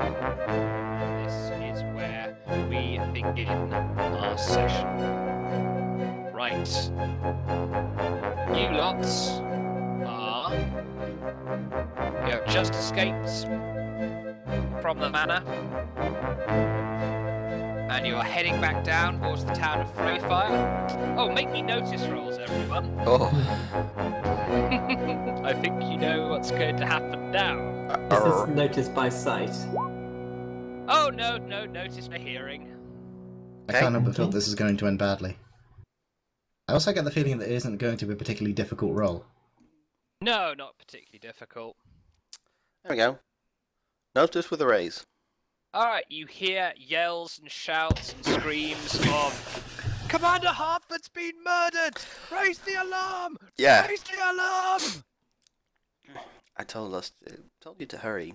This is where we begin our session. Right. You lots are... You have just escaped from the manor. And you are heading back down towards the town of Freyfire. Oh, make me notice rolls, everyone. Oh. I think you know what's going to happen now. Is this noticed by sight? Oh, no, notice by hearing. I can't help but feel this is going to end badly. I also get the feeling that it isn't going to be a particularly difficult role. No, not particularly difficult. There we go. Notice with a raise. Alright, you hear yells and shouts and screams of Commander Hartford's been murdered! Raise the alarm! Yeah. Raise the alarm! I told you to hurry.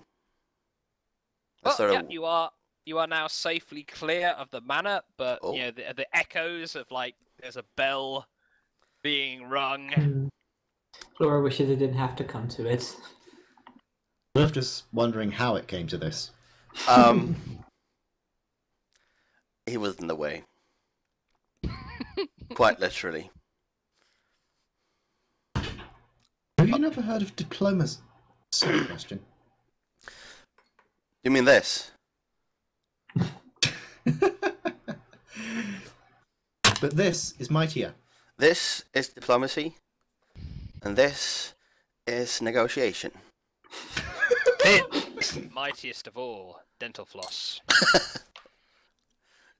Well, yeah, you are now safely clear of the manor, but Oh. you know the echoes of like there's a bell being rung. Flora wishes it didn't have to come to it. I'm just wondering how it came to this. He was in the way. Quite literally. Have you never heard of diplomacy? Silly question. You mean this? But this is mightier. This is diplomacy, and this is negotiation. Mightiest of all, dental floss.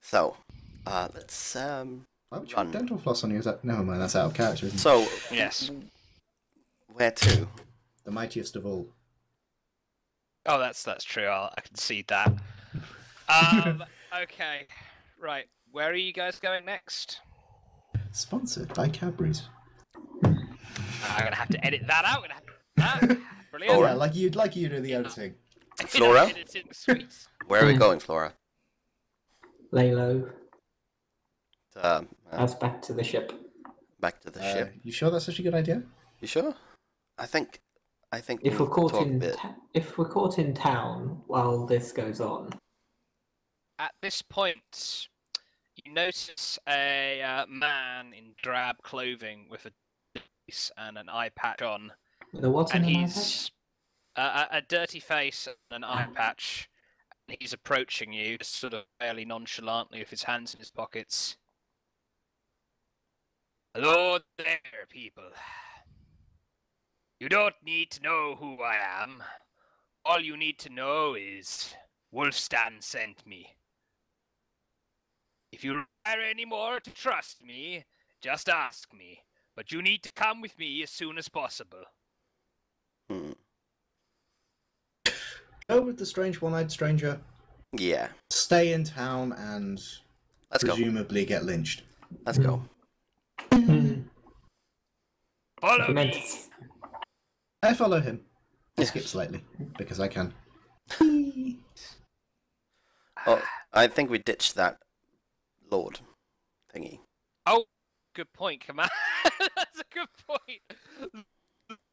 So, let's Why would you run. have dental floss on you? Is that... Never mind, that's out of character, isn't it? So, Yes. where to? The mightiest of all. Oh, that's true. I can see that. Okay, right. Where are you guys going next? Sponsored by Cadbury's. I'm gonna have to edit that out. I'm gonna have to... Brilliant. Oh, yeah, like you do the editing. Flora? Editing suite. Where are we going, Flora? Lay low. Back Us back to the ship. to the ship. You sure that's such a good idea? You sure? I think. If we we're caught talk a in bit. if we're caught in town while this goes on, At this point, you notice a man in drab clothing with a face and an eye patch on, the what and in the he's a dirty face and an eye patch. And he's approaching you, just sort of fairly nonchalantly, with his hands in his pockets. Hello there, people. You don't need to know who I am. All you need to know is Wolfstan sent me. If you require any more to trust me, just ask me. But you need to come with me as soon as possible. Hmm. Go with the strange one-eyed stranger. Yeah. Stay in town and Let's go. presumably get lynched. Let's go. Follow meant me! I follow him. I Yes. skip slightly because I can. Oh, I think we ditched that lord thingy. Oh, good point, Commander. That's a good point.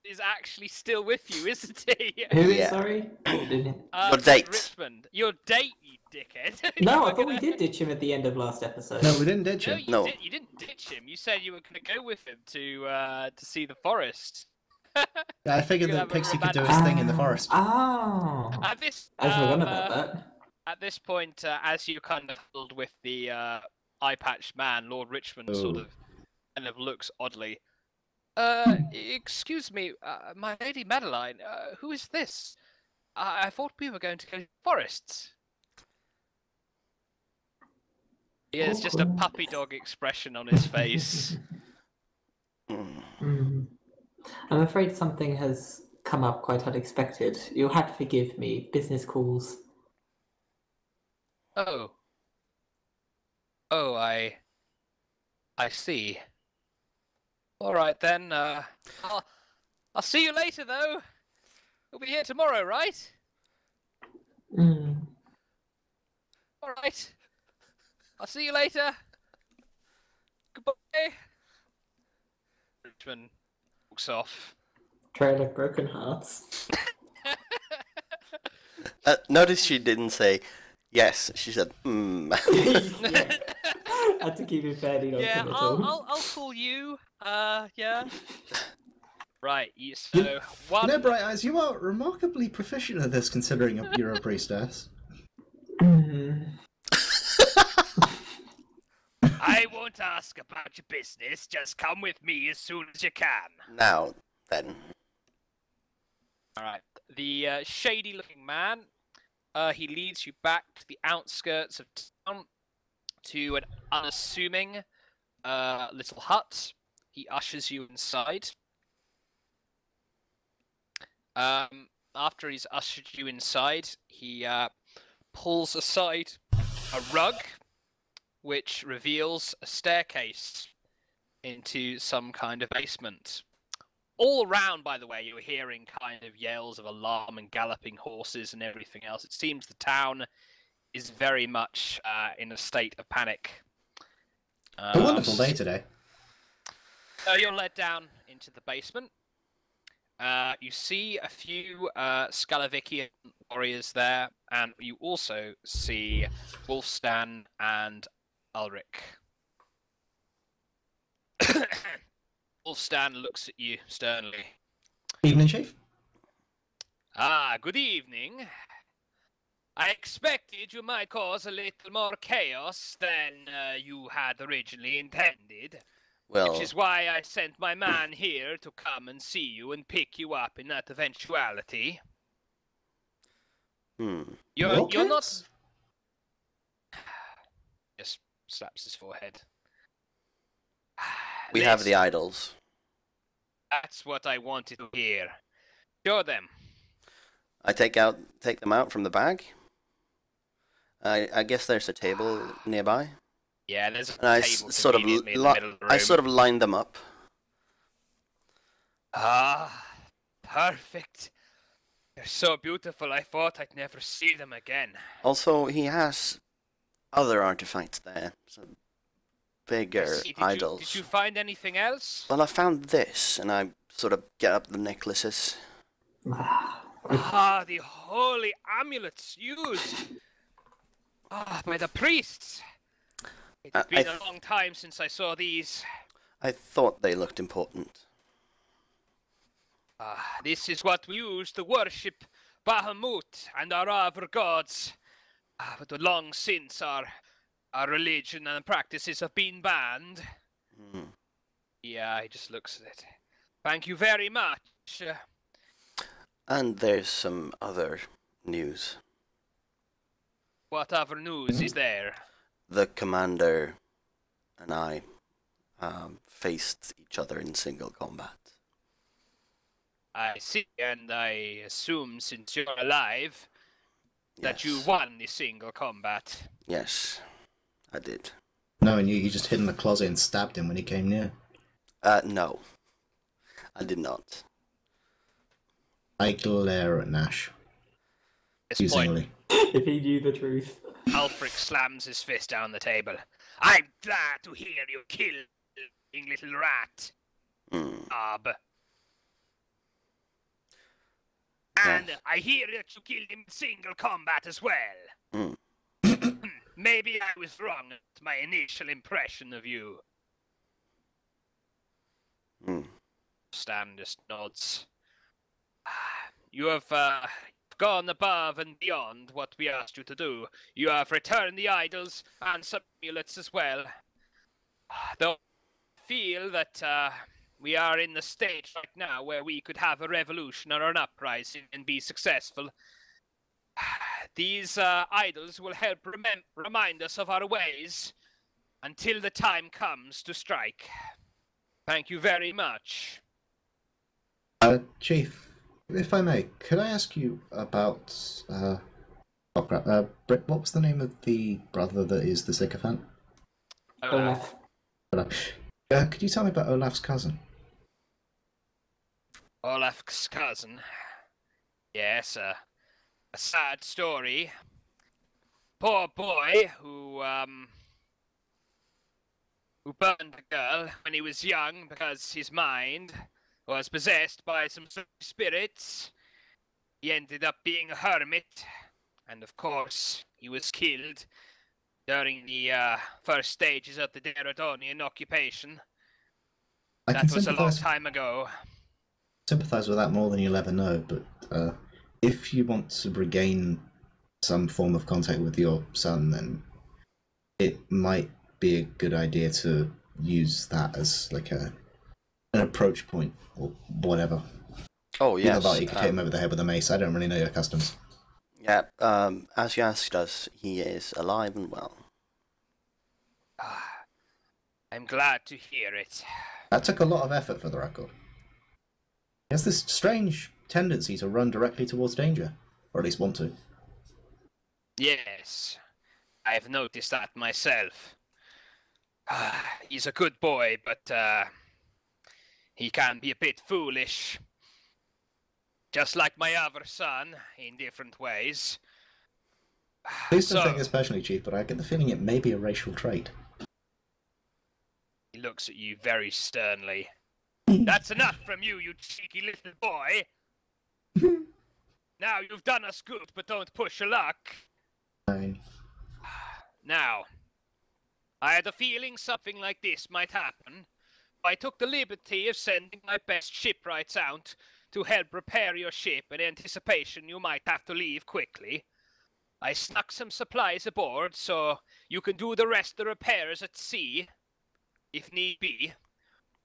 Is actually still with you, isn't he? Who is Yeah. sorry? Your date. Richmond. Your date, you dickhead. No, You I were thought we gonna- did ditch him at the end of last episode. No, we didn't ditch No, him. you, No. you didn't ditch him. You said you were going to go with him to see the forest. Yeah, I figured You're that gonna have a Pixie could do romantic- his thing in the forest. Oh, At this, I forgot about that. At this point, as you kind of filled with the eye patched man, Lord Richmond sort Oh. of kind of looks oddly. Excuse me, my lady Madeline, who is this? I thought we were going to go to the forests. Yeah, it's just a Awkward. puppy dog expression on his face. Mm. I'm afraid something has come up quite unexpected. You'll have to forgive me. Business calls. Oh. Oh, I see. All right then. I'll see you later, though. We'll be here tomorrow, right? Mm. All right. I'll see you later. Goodbye. Richmond walks off. Trail of Broken Hearts. Notice she didn't say yes. She said, Yeah. Had to keep it fairly Yeah, non-committal. I'll call you. Yeah. Right. So You one. know, Bright Eyes, you are remarkably proficient at this, considering you're a priestess. I won't ask about your business. Just come with me as soon as you can. Now, then. All right. The shady-looking man. He leads you back to the outskirts of town, to an unassuming little hut. He ushers you inside. After he's ushered you inside, he pulls aside a rug, which reveals a staircase into some kind of basement. All around, by the way, you're hearing kind of yells of alarm and galloping horses and everything else. It seems the town is very much in a state of panic. A wonderful day today. You're led down into the basement. You see a few Scalavikian warriors there, and you also see Wolfstan and Ulrich. Wolfstan looks at you sternly. Evening, Chief. Ah, good evening. I expected you might cause a little more chaos than you had originally intended. Well, Which is why I sent my man here to come and see you and pick you up in that eventuality. You're not... Just slaps his forehead. We have the idols. That's what I wanted to hear. Show them. I take them out from the bag. I guess there's a table nearby. Yeah, there's a And I table sort of conveniently in the middle of the room. I sort of line them up. Ah, perfect. They're so beautiful, I thought I'd never see them again. Also, he has other artifacts there. Some bigger See, idols. Did you find anything else? Well, I found this, and I sort of get up the necklaces. Ah, the holy amulets used by the priests. It's been a long time since I saw these. I thought they looked important. This is what we use to worship Bahamut and our other gods. But long since our religion and practices have been banned. Yeah, he just looks at it. Thank you very much. And there's some other news. What other news is there? The commander and I faced each other in single combat. I see, and I assume since you're alive, that you Yes. won the single combat. Yes, I did. Knowing you just hid in the closet and stabbed him when he came near. No. I did not. I glare at Nash. At this point, Accusingly. If he knew the truth. Alfric slams his fist down the table. I'm glad to hear you kill the little rat, Bob. And Yes. I hear that you killed him in single combat as well. Maybe I was wrong at my initial impression of you. Stan just nods. You have gone above and beyond what we asked you to do. You have returned the idols and some amulets as well. Though I feel that we are in the stage right now where we could have a revolution or an uprising and be successful. These idols will help remind us of our ways until the time comes to strike. Thank you very much. Chief, if I may, could I ask you about Britt, what was the name of the brother that is the sycophant? Olaf. Could you tell me about Olaf's cousin? Olaf's cousin. Yes, a sad story. Poor boy who burned a girl when he was young because his mind was possessed by some spirits. He ended up being a hermit, and of course, he was killed during the first stages of the Derodonian occupation. I can That was a long sympathize time ago. with that more than you'll ever know, but if you want to regain some form of contact with your son, then it might be a good idea to use that as like an approach point or whatever. Oh, yes. Either that, you could hit him over the head with a mace. I don't really know your customs. Yeah, as you asked us, he is alive and well. I'm glad to hear it. That took a lot of effort for the record. He has this strange tendency to run directly towards danger, or at least want to. Yes, I've noticed that myself. He's a good boy, but he can be a bit foolish. Just like my other son, in different ways. Please don't take it especially, Chief, but I get the feeling it may be a racial trait. He looks at you very sternly. That's enough from you, you cheeky little boy! Now, you've done us good, but don't push your luck. Fine. Now, I had a feeling something like this might happen. I took the liberty of sending my best shipwrights out to help repair your ship in anticipation you might have to leave quickly. I snuck some supplies aboard so you can do the rest of the repairs at sea, if need be.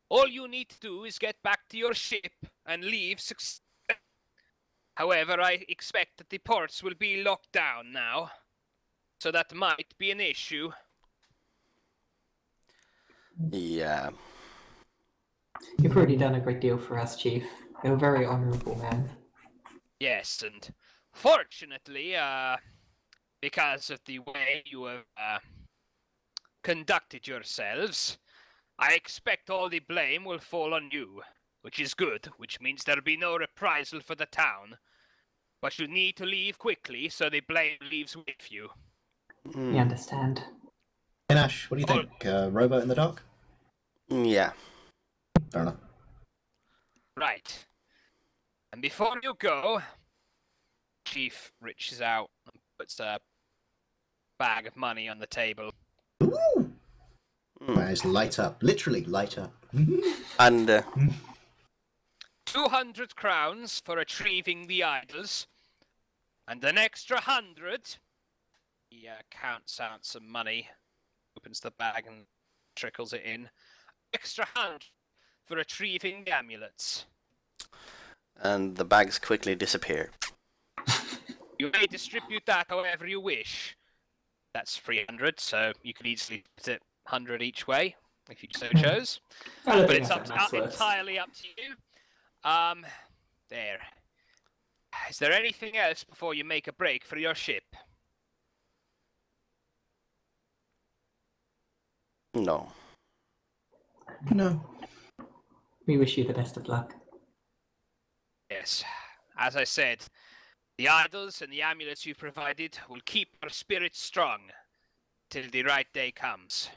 All you need to do is get back to your ship and leave successfully. However, I expect that the ports will be locked down now, so that might be an issue. Yeah. You've already done a great deal for us, Chief. You're a very honourable man. Yes, and fortunately, because of the way you have conducted yourselves, I expect all the blame will fall on you, which is good, which means there'll be no reprisal for the town. But you need to leave quickly, so the blame leaves with you. We understand. Hey Nash, what do you think? Rowboat in the dock? Yeah. Fair enough. Right. And before you go, Chief reaches out and puts a bag of money on the table. Ooh! Eyes light up. Literally light up. And 200 crowns for retrieving the idols, and an extra 100. He counts out some money, opens the bag and trickles it in. Extra 100 for retrieving the amulets. and the bags quickly disappear. You may distribute that however you wish. That's 300, so you could easily put it 100 each way, if you so chose. But it's entirely up to you. There. Is there anything else before you make a break for your ship? No. No. We wish you the best of luck. Yes. As I said, the idols and the amulets you've provided will keep our spirits strong till the right day comes.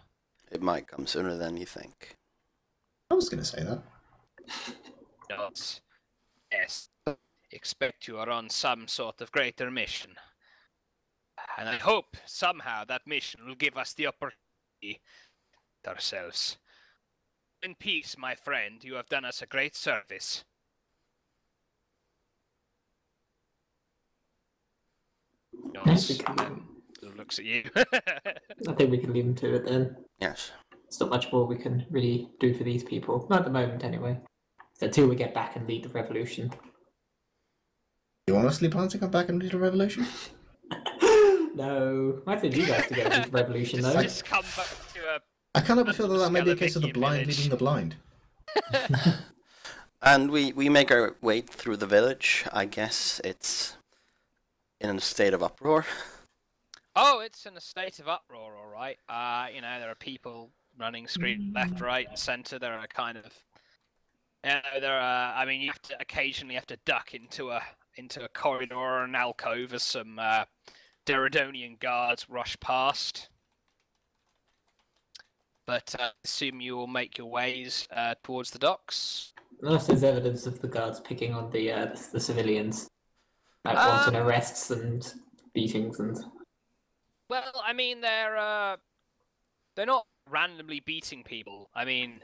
It might come sooner than you think. I was going to say that. Nods. Yes. Expect you are on some sort of greater mission. And I hope somehow that mission will give us the opportunity ourselves. In peace, my friend, you have done us a great service. Nods, and then looks at you. I think we can leave them to it then. Yes. There's not much more we can really do for these people. Not at the moment, anyway. Until we get back and lead the revolution. You honestly plan to come back and lead a revolution? No. I think you guys to go lead the revolution, though. Just come back to a... I kind of feel that might be a case of the blind leading the blind. And we make our way through the village. I guess it's in a state of uproar. Oh, it's in a state of uproar, all right. You know, there are people running, screaming left, right, and centre. There are kind of, you know, there are. I mean, you have to occasionally have to duck into a corridor or an alcove as some Derodonian guards rush past. But I assume you will make your ways towards the docks. Unless there's evidence of the guards picking on the civilians, like wanton arrests and beatings and. Well, I mean, they're not randomly beating people. I mean,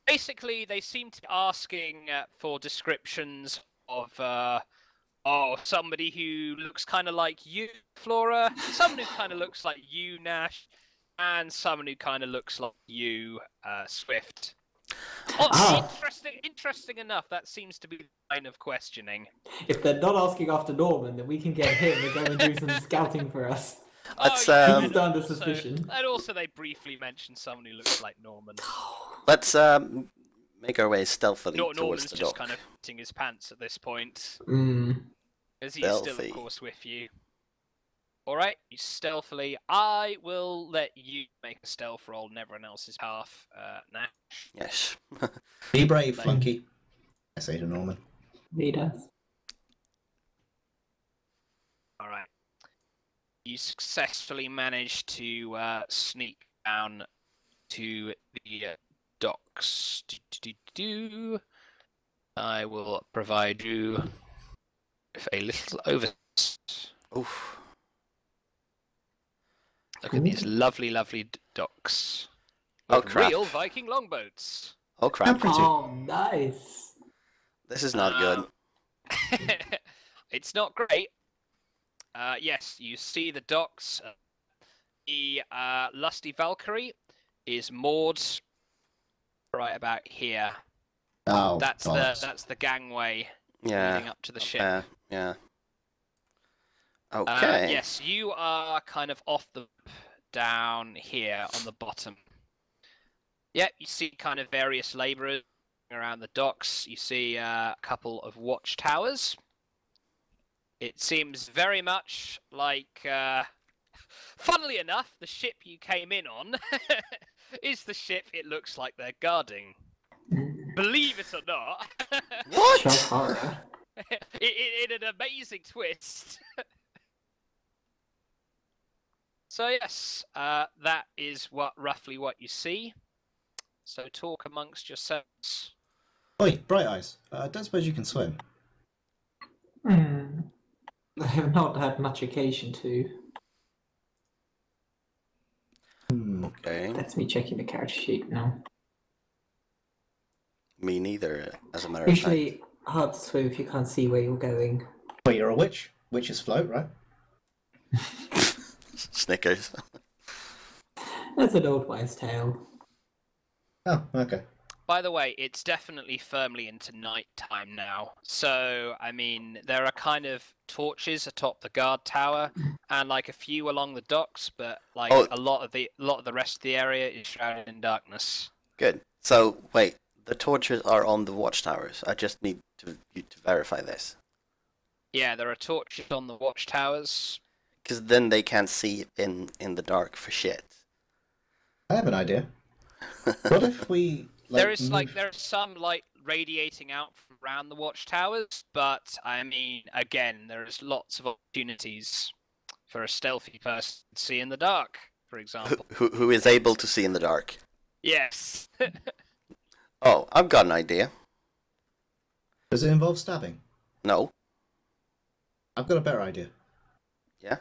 basically, they seem to be asking for descriptions of somebody who looks kind of like you, Flora, someone who kind of looks like you, Nash, and someone who kind of looks like you, Swift. Oh, interesting enough, that seems to be the line of questioning. If they're not asking after Norman, then we can get him to go and do some scouting for us. Let's He's under suspicion. And also, they briefly mentioned someone who looks like Norman. let's make our way stealthily Norman's towards the just dock. kind of hitting his pants at this point, Mm. as he's still, Stealthy. of course, with you. Alright, you stealthily. I will let you make a stealth roll on everyone else's path, Nash. Yes. Be brave, Flunky. I say to Norman. He does. Alright. You successfully managed to sneak down to the docks. I will provide you with a little oversight. Oof. Look at these lovely, lovely docks. Oh, With crap. real Viking longboats. Oh crap! Oh, nice. This is not good. It's not great. Yes, you see the docks. The Lusty Valkyrie is moored right about here. Oh, That's bollocks. the gangway Yeah. leading up to the ship. Yeah. Okay. Yes, you are kind of off the down here on the bottom. Yep, you see kind of various labourers around the docks. You see a couple of watchtowers. It seems very much like, funnily enough, the ship you came in on is the ship it looks like they're guarding. Believe it or not. What? Shock horror. in an amazing twist. So yes, that is roughly what you see. So talk amongst yourselves. Oi, Bright Eyes. I don't suppose you can swim. I have not had much occasion to. Okay. That's me checking the character sheet now. Me neither, as a matter of fact. Usually hard to swim if you can't see where you're going. Wait, you're a witch? Witches float, right? Snickers. That's an old wives' tale. Oh, okay. By the way, it's definitely firmly into night time now. So, I mean, there are kind of torches atop the guard tower, and like a few along the docks, but like a lot of the rest of the area is shrouded in darkness. Good. So, wait, the torches are on the watchtowers. I just need you to verify this. Yeah, there are torches on the watchtowers. Because then they can't see in the dark for shit. I have an idea. What if we... There's some light radiating out from around the watchtowers, but I mean, again, there's lots of opportunities for a stealthy person to see in the dark, for example. Who is able to see in the dark? Yes. Oh, I've got an idea. Does it involve stabbing? No. I've got a better idea. Yeah?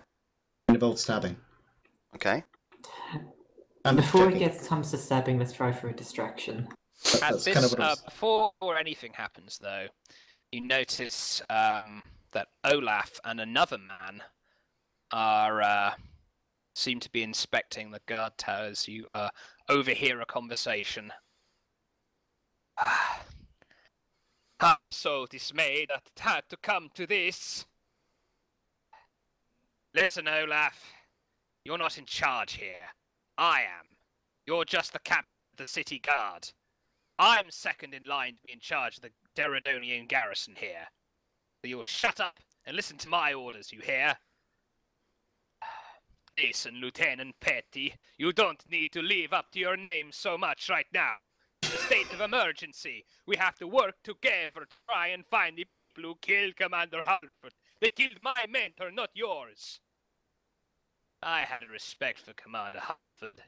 It involves stabbing. Okay. Before it comes to stabbing, let's try for a distraction. At this, before anything happens, though, you notice that Olaf and another man are seem to be inspecting the guard towers. You overhear a conversation. I'm so dismayed that it had to come to this. Listen, Olaf, you're not in charge here. I am. You're just the captain of the city guard. I'm second in line to be in charge of the Deradonian garrison here. So you'll shut up and listen to my orders, you hear? Listen, Lieutenant Petty, you don't need to live up to your name so much right now. In a state of emergency, we have to work together to try and find the people who killed Commander Halford. They killed my mentor, not yours. I had respect for Commander Halford.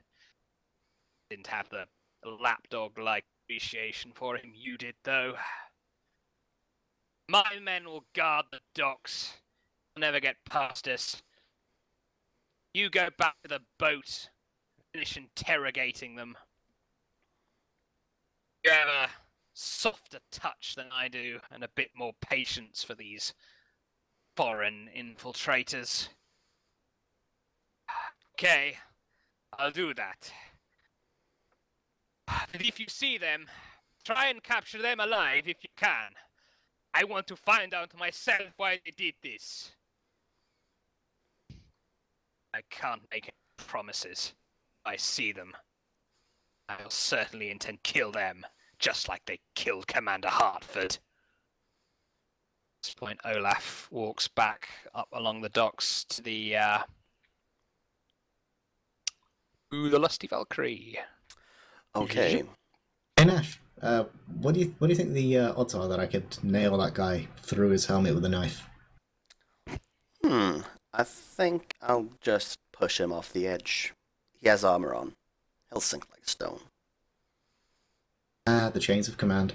Didn't have the lapdog-like appreciation for him, you did, though. My men will guard the docks. They'll never get past us. You go back to the boat. Finish interrogating them. You have a softer touch than I do, and a bit more patience for these foreign infiltrators. Okay, I'll do that. But if you see them, try and capture them alive if you can. I want to find out myself why they did this. I can't make any promises. I see them. I'll certainly intend to kill them, just like they killed Commander Hartford. At this point, Olaf walks back up along the docks to the Lusty Valkyrie. Okay. Hey Nash, what do you think the odds are that I could nail that guy through his helmet with a knife? I think I'll just push him off the edge. He has armor on. He'll sink like stone. The chains of command.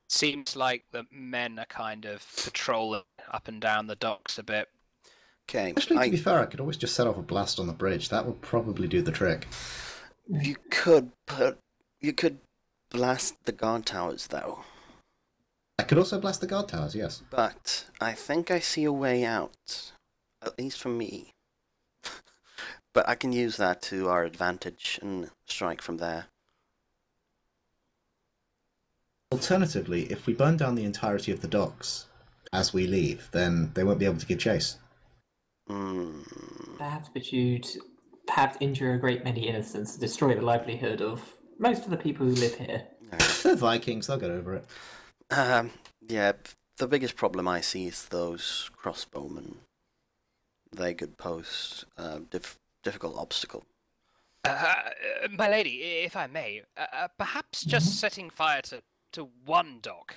Seems like the men are kind of patrolling up and down the docks a bit. Okay. Actually, to be fair, I could always just set off a blast on the bridge. That would probably do the trick. You could blast the guard towers, though. I could also blast the guard towers, yes. But I think I see a way out. At least for me. But I can use that to our advantage and strike from there. Alternatively, if we burn down the entirety of the docks as we leave, then they won't be able to give chase. Perhaps, but you'd injure a great many innocents and destroy the livelihood of most of the people who live here. They're Vikings, they'll get over it. Yeah, the biggest problem I see is those crossbowmen. They could pose difficult obstacle. My lady, if I may, perhaps just setting fire to one dock,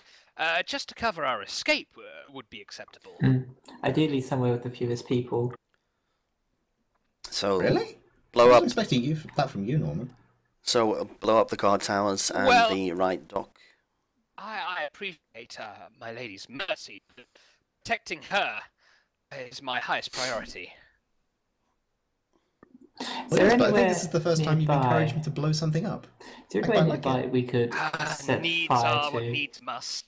just to cover our escape, would be acceptable. Ideally somewhere with the fewest people. So Really? blow I up. wasn't expecting that from you, Norman. So blow up the guard towers and the right dock. I appreciate my lady's mercy, but protecting her is my highest priority. Is there But I think anywhere this is the first time you've nearby- encouraged me to blow something up. Is there I quite anywhere like nearby we could set Needs fire are what to needs must.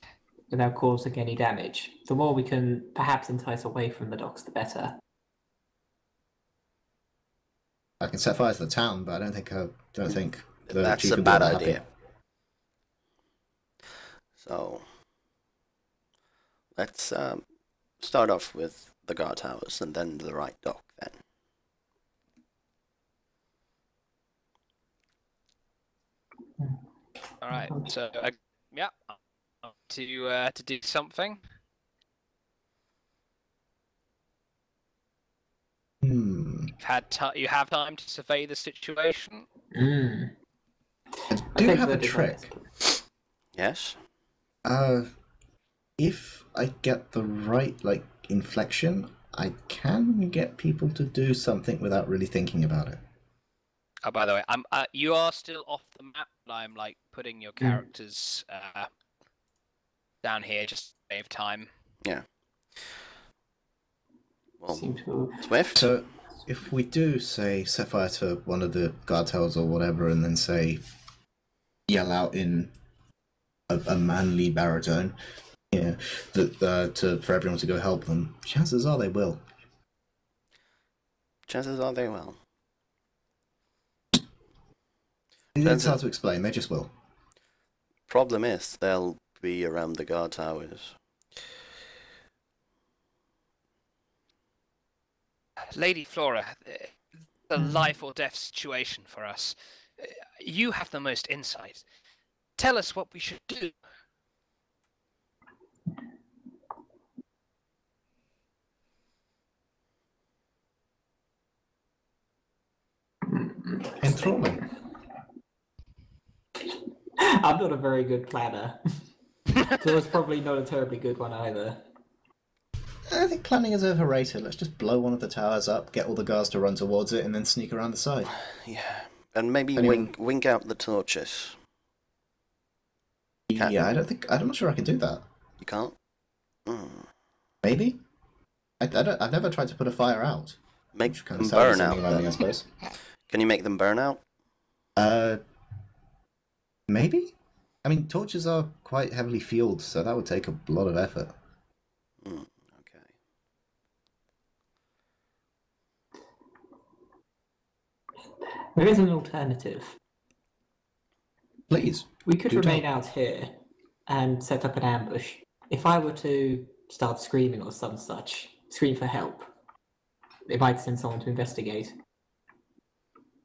without causing any damage? The more we can perhaps entice away from the docks, the better. I can set fire to the town, but I don't think the That's chief a would be bad that happy. idea. So let's start off with the guard towers and then the right dock then. All right, so yeah, to do something. You have time to survey the situation. I I do take have a that as trick. Yes? If I get the right inflection, I can get people to do something without really thinking about it. Oh, by the way, you are still off the map, but I'm putting your characters down here just to save time. Yeah. Well, Seem to have... Swift? So, if we do, say, set fire to one of the guard towers or whatever, and then, say, yell out in a manly baritone, for everyone to go help them, chances are they will. Chances are they will. It's hard to explain, they just will. Problem is, they'll be around the guard towers. Lady Flora, a life or death situation for us. You have the most insight. Tell us what we should do. Enthralling. I'm not a very good planner. So it's probably not a terribly good one either. I think planning is overrated. Let's just blow one of the towers up, get all the guards to run towards it, and then sneak around the side. Yeah. And maybe Anyone- wink out the torches. Can't- Yeah, I'm not sure I can do that. You can't? Hmm. Maybe? I've never tried to put a fire out. Make Which kind them of sounds burn something out, about me, I then. suppose. Can you make them burn out? Maybe? I mean, torches are quite heavily fueled, so that would take a lot of effort. Hmm. Okay. There is an alternative. Please. We could Do remain tell. out here and set up an ambush. If I were to start screaming or some such, scream for help, it might send someone to investigate.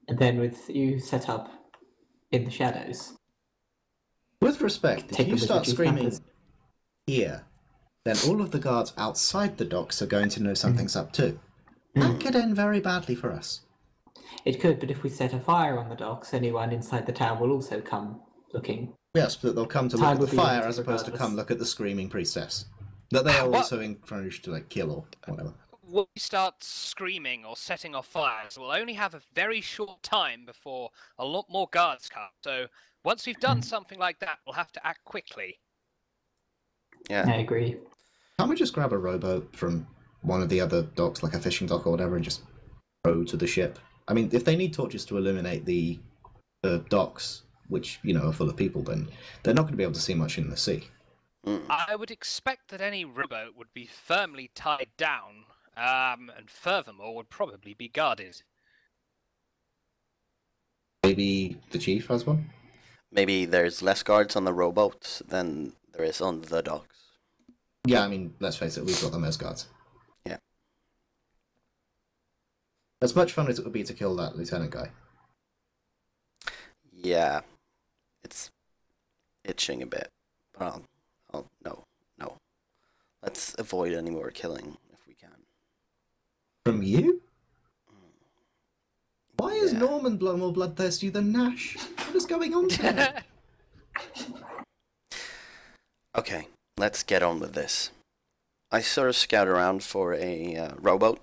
And then with you set up in the shadows, With respect, if take you them with start reduced screaming numbers. here, then all of the guards outside the docks are going to know something's up too. Hmm. That could end very badly for us. It could, but if we set a fire on the docks, anyone inside the town will also come looking. Yes, but they'll come to Time look at would the be fire limited as opposed to regardless. come look at the screaming priestess. That they are What? also encouraged to kill or whatever. When we start screaming or setting off fires, we'll only have a very short time before a lot more guards come. So once we've done something like that, we'll have to act quickly. Yeah. I agree. Can't we just grab a rowboat from one of the other docks, like a fishing dock or whatever, and just row to the ship? I mean, if they need torches to illuminate the docks, which, are full of people, then they're not going to be able to see much in the sea. Mm. I would expect that any rowboat would be firmly tied down, and furthermore would probably be guarded. Maybe the chief has one? Maybe there's less guards on the rowboats than there is on the docks. Yeah, I mean, let's face it, we've got the most guards. Yeah. As much fun as it would be to kill that lieutenant guy. Yeah. It's itching a bit. But no. Let's avoid any more killing if we can. From you? Why is Yeah. Norman more bloodthirsty than Nash? What is going on there? Okay, let's get on with this. I sort of scout around for a rowboat.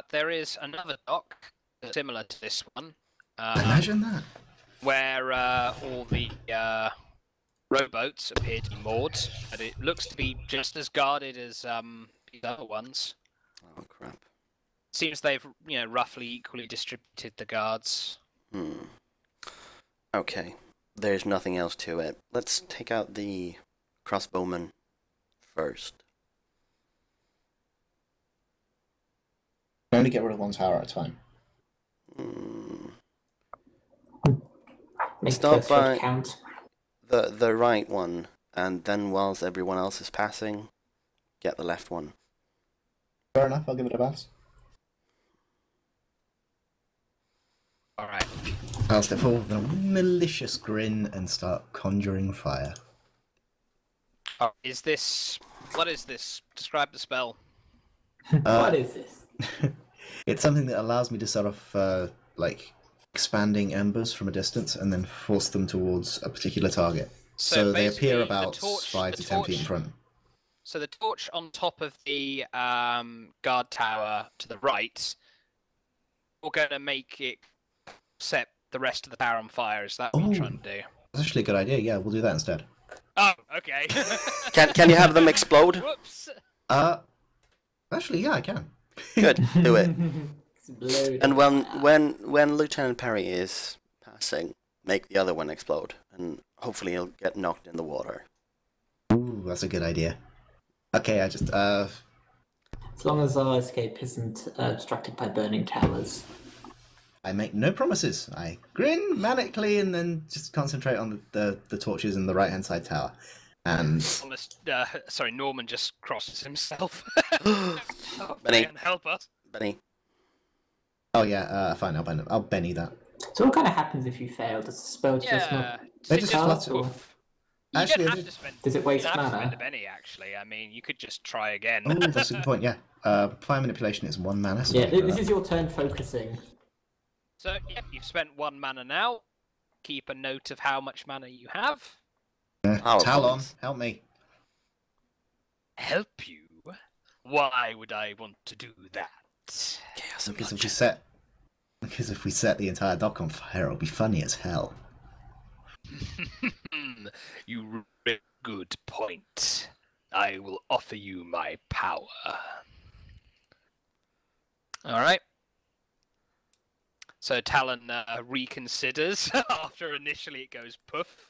There is another dock similar to this one, Imagine that. where all the rowboats appear to be moored, and it looks to be just as guarded as these other ones. Oh crap. Seems they've roughly equally distributed the guards. Okay, there's nothing else to it. Let's take out the crossbowman first. Only get rid of one tower at a time. Make Stop the first shot by- count. The right one, and then whilst everyone else is passing, get the left one. Fair enough, I'll give it a pass. Alright. I'll step forward with a malicious grin and start conjuring fire. Oh, what is this? Describe the spell. What is this? It's something that allows me to set off, expanding embers from a distance and then force them towards a particular target. So they appear basically, about the torch, 5 to 10 feet in front. So the torch on top of the guard tower to the right, we're going to make it set the rest of the tower on fire. Is that what you're trying to do? That's actually a good idea, yeah, we'll do that instead. Oh, okay. Can you have them explode? Whoops. Actually, yeah, I can. Good, do it. Explode. And when Lieutenant Perry is passing, make the other one explode, and hopefully he'll get knocked in the water. Ooh, that's a good idea. Okay, I just, As long as our escape isn't obstructed by burning towers. I make no promises. I grin manically and then just concentrate on the torches in the right-hand side tower. And Norman just crosses himself. Benny. Man, help us. Benny, oh yeah, fine, I'll Benny that. So what kind of happens if you fail? Does the spell just Yeah. not... They just flutter. flutter. You Actually, don't I have did- to spend. Does it waste you don't have to mana? spend a penny, actually. I mean, you could just try again. Oh, that's a good point, yeah. Fire manipulation is 1 mana. So Yeah, I'll give it this that. is your turn focusing. So, yeah, you've spent 1 mana now. Keep a note of how much mana you have. Power Talon, bombs. help me. Help you? Why would I want to do that? Chaos and Because bloodshed. if we set the entire dock on fire, it'll be funny as hell. You raise a good point. I will offer you my power. All right. So Talon reconsiders after initially it goes poof.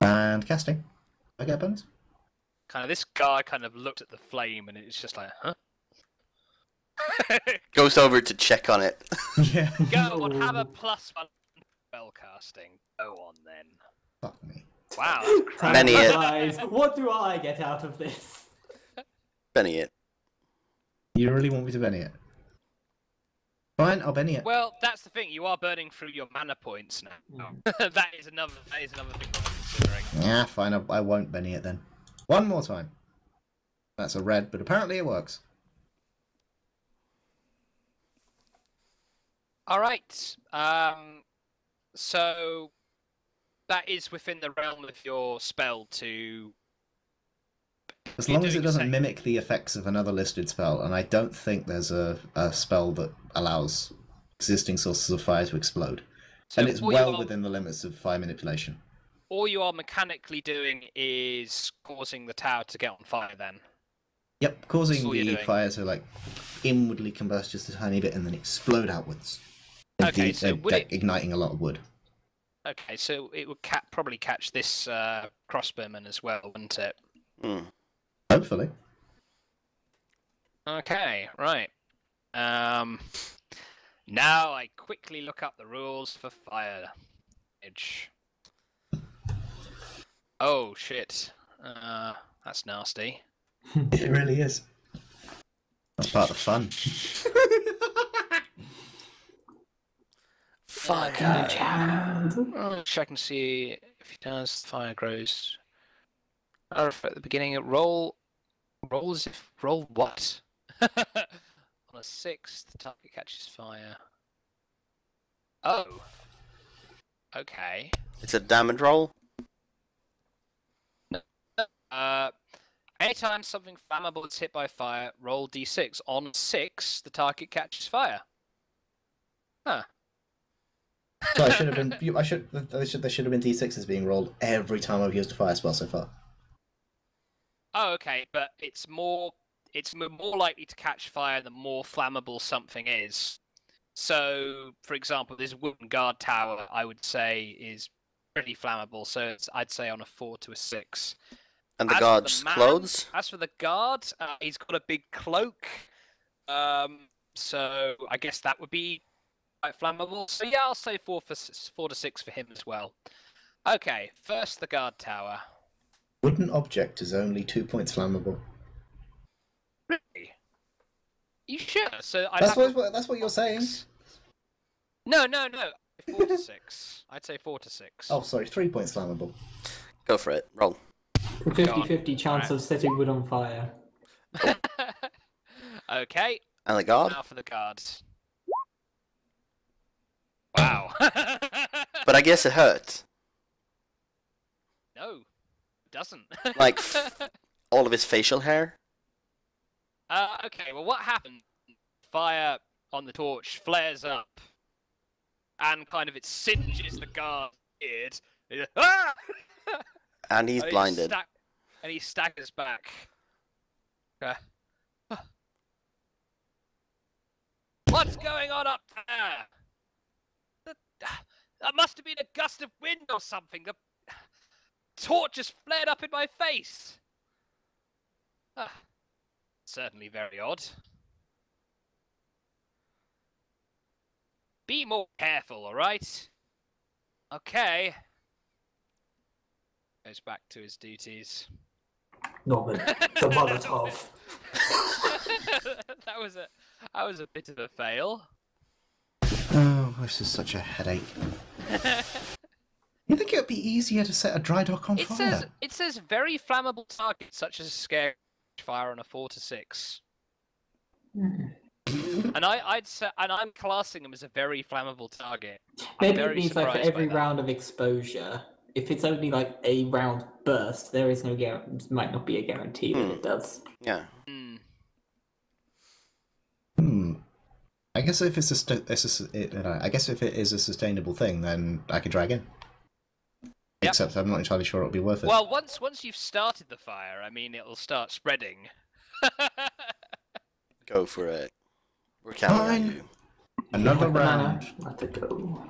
And casting. I get bonus. Kind of this guy kind of looked at the flame and it's just like, huh? Goes over to check on it. Yeah. Go on, have a +1 spell casting. Go on then. Fuck me. Wow, that's crap. Many it. Guys, what do I get out of this? Benny it. You really want me to Benny it? Fine, I'll Benny it. Well, that's the thing. You are burning through your mana points now. that is another thing I'm considering. Yeah, fine, I won't Benny it then. One more time. That's a red, but apparently it works. All right. So that is within the realm of your spell to. As You're long as it doing the doesn't same. mimic the effects of another listed spell, and I don't think there's a spell that allows existing sources of fire to explode. So And it's all well you are- within the limits of fire manipulation. All you are mechanically doing is causing the tower to get on fire. Then. Yep, causing That's all you're the doing. fire to like inwardly combust just a tiny bit and then explode outwards. Okay, Indeed, so would it- igniting a lot of wood. Okay, so it would probably catch this crossbowman as well, wouldn't it? Hmm. Hopefully. Okay, right. Now I quickly look up the rules for fire damage. Oh shit. That's nasty. It really is. That's part of the fun. Fire. Oh, check and see if he does. Fire grows. At the beginning, roll as if roll what? On a 6, the target catches fire. Oh. Okay. It's a damage roll. Anytime something flammable is hit by fire, roll d6. On 6, the target catches fire. Huh. So I should have been. There should have been d6s being rolled every time I've used a fire spell so far. Oh, okay, but it's more likely to catch fire the more flammable something is. So, for example, this wooden guard tower, I would say, is pretty flammable. So I'd say on a 4 to a 6. And the As for guard's man- clothes? As for the guard, he's got a big cloak. So I guess that would be quite flammable. So yeah, I'll say 4 to 6 for him as well. Okay, first the guard tower. Wooden object is only 2 points flammable. Really? You sure? So That's what you're saying. No. 4 to 6. I'd say 4 to 6. Oh, sorry, 3 points flammable. Go for it. Roll. 50-50 chance Alright. of setting wood on fire. Okay, And the guard? now for the guards. Wow. But I guess it hurt. No, it doesn't. Like, all of his facial hair? Okay, well, what happened? Fire on the torch flares up, and kind of it singes the guard's beard. Ah! And he's And he blinded. and he staggers back. What's going on up there? That must have been a gust of wind or something. The torch just flared up in my face. Certainly very odd. Be more careful, alright? Okay. Goes back to his duties. Norman, the Molotov. that was a bit of a fail. Oh, this is such a headache. You think it would be easier to set a dry dock on fire? It says very flammable targets such as scare fire on a 4 to 6. And I'd say, and I'm classing them as a very flammable target. I'm Maybe it very means like for surprised by every that. round of exposure, if it's only like a round burst, there is no might not be a guarantee that it does. Yeah. Hmm. Hmm. I guess if I guess if it is a sustainable thing, then I can try again. Yep. Except I'm not entirely sure it'll be worth it. Well, once you've started the fire, I mean, it'll start spreading. Go for it. We're counting on Fine. you. Another Have the mana, round. let it go.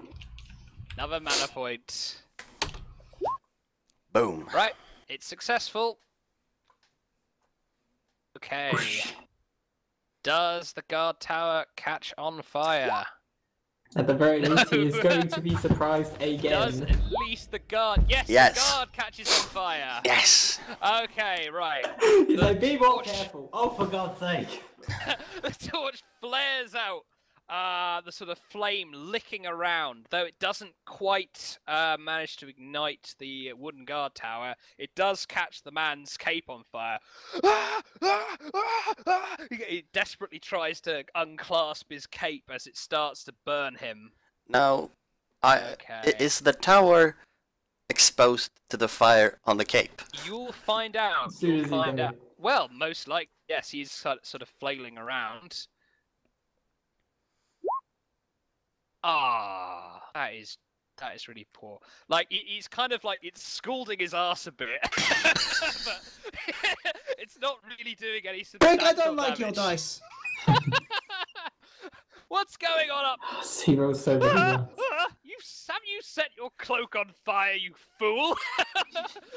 Another mana point. Boom. Right, it's successful. Okay. Whoosh. Does the guard tower catch on fire? At the very least, he is No. going to be surprised Does again. at least the guard... Yes, Yes. the guard catches on fire. Yes. Okay, right. He's The like, be more torch- careful. Oh, for God's sake. The torch flares out. The sort of flame licking around, though it doesn't quite manage to ignite the wooden guard tower. It does catch the man's cape on fire. He desperately tries to unclasp his cape as it starts to burn him. Now, Okay. is the tower exposed to the fire on the cape? You'll find out. As soon You'll as he find does out. it. Well, most likely, yes. He's sort of flailing around. Ah, that is really poor. Like he's kind of like it's scalding his ass a bit, but it's not really doing any Greg, substantial I don't like your damage. dice. What's going on up? He rolls so many ones. Have you set your cloak on fire, you fool?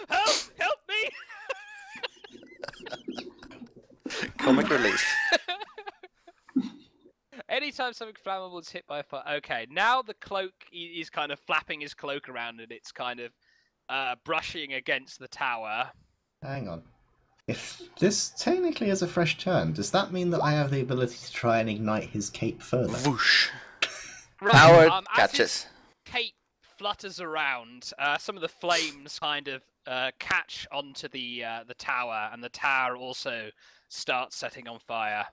Help me! Comic relief. Anytime something flammable is hit by a fire. Okay, now the cloak is kind of flapping his cloak around and it's kind of brushing against the tower. Hang on. If this technically is a fresh turn, does that mean that I have the ability to try and ignite his cape further? Whoosh. Right, Power as his catches. cape flutters around, some of the flames kind of catch onto the tower, and the tower also starts setting on fire.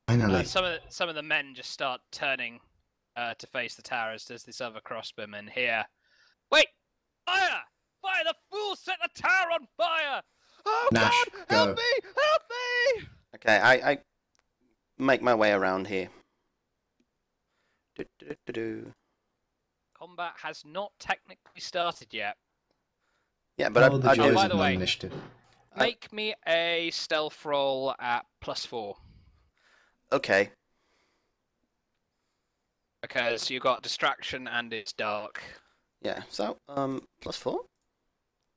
Finally. Some of the men just start turning to face the tower as does this other crossbowman here. Wait! Fire! Fire! The fool set the tower on fire! Oh Nash, God! go. Help me! Help me! Okay, I make my way around here. Do. Combat has not technically started yet. Yeah, but the I joys by of the way- non-initiative. Make me a stealth roll at +4. okay. Okay, so you've got distraction and it's dark. Yeah. So +4.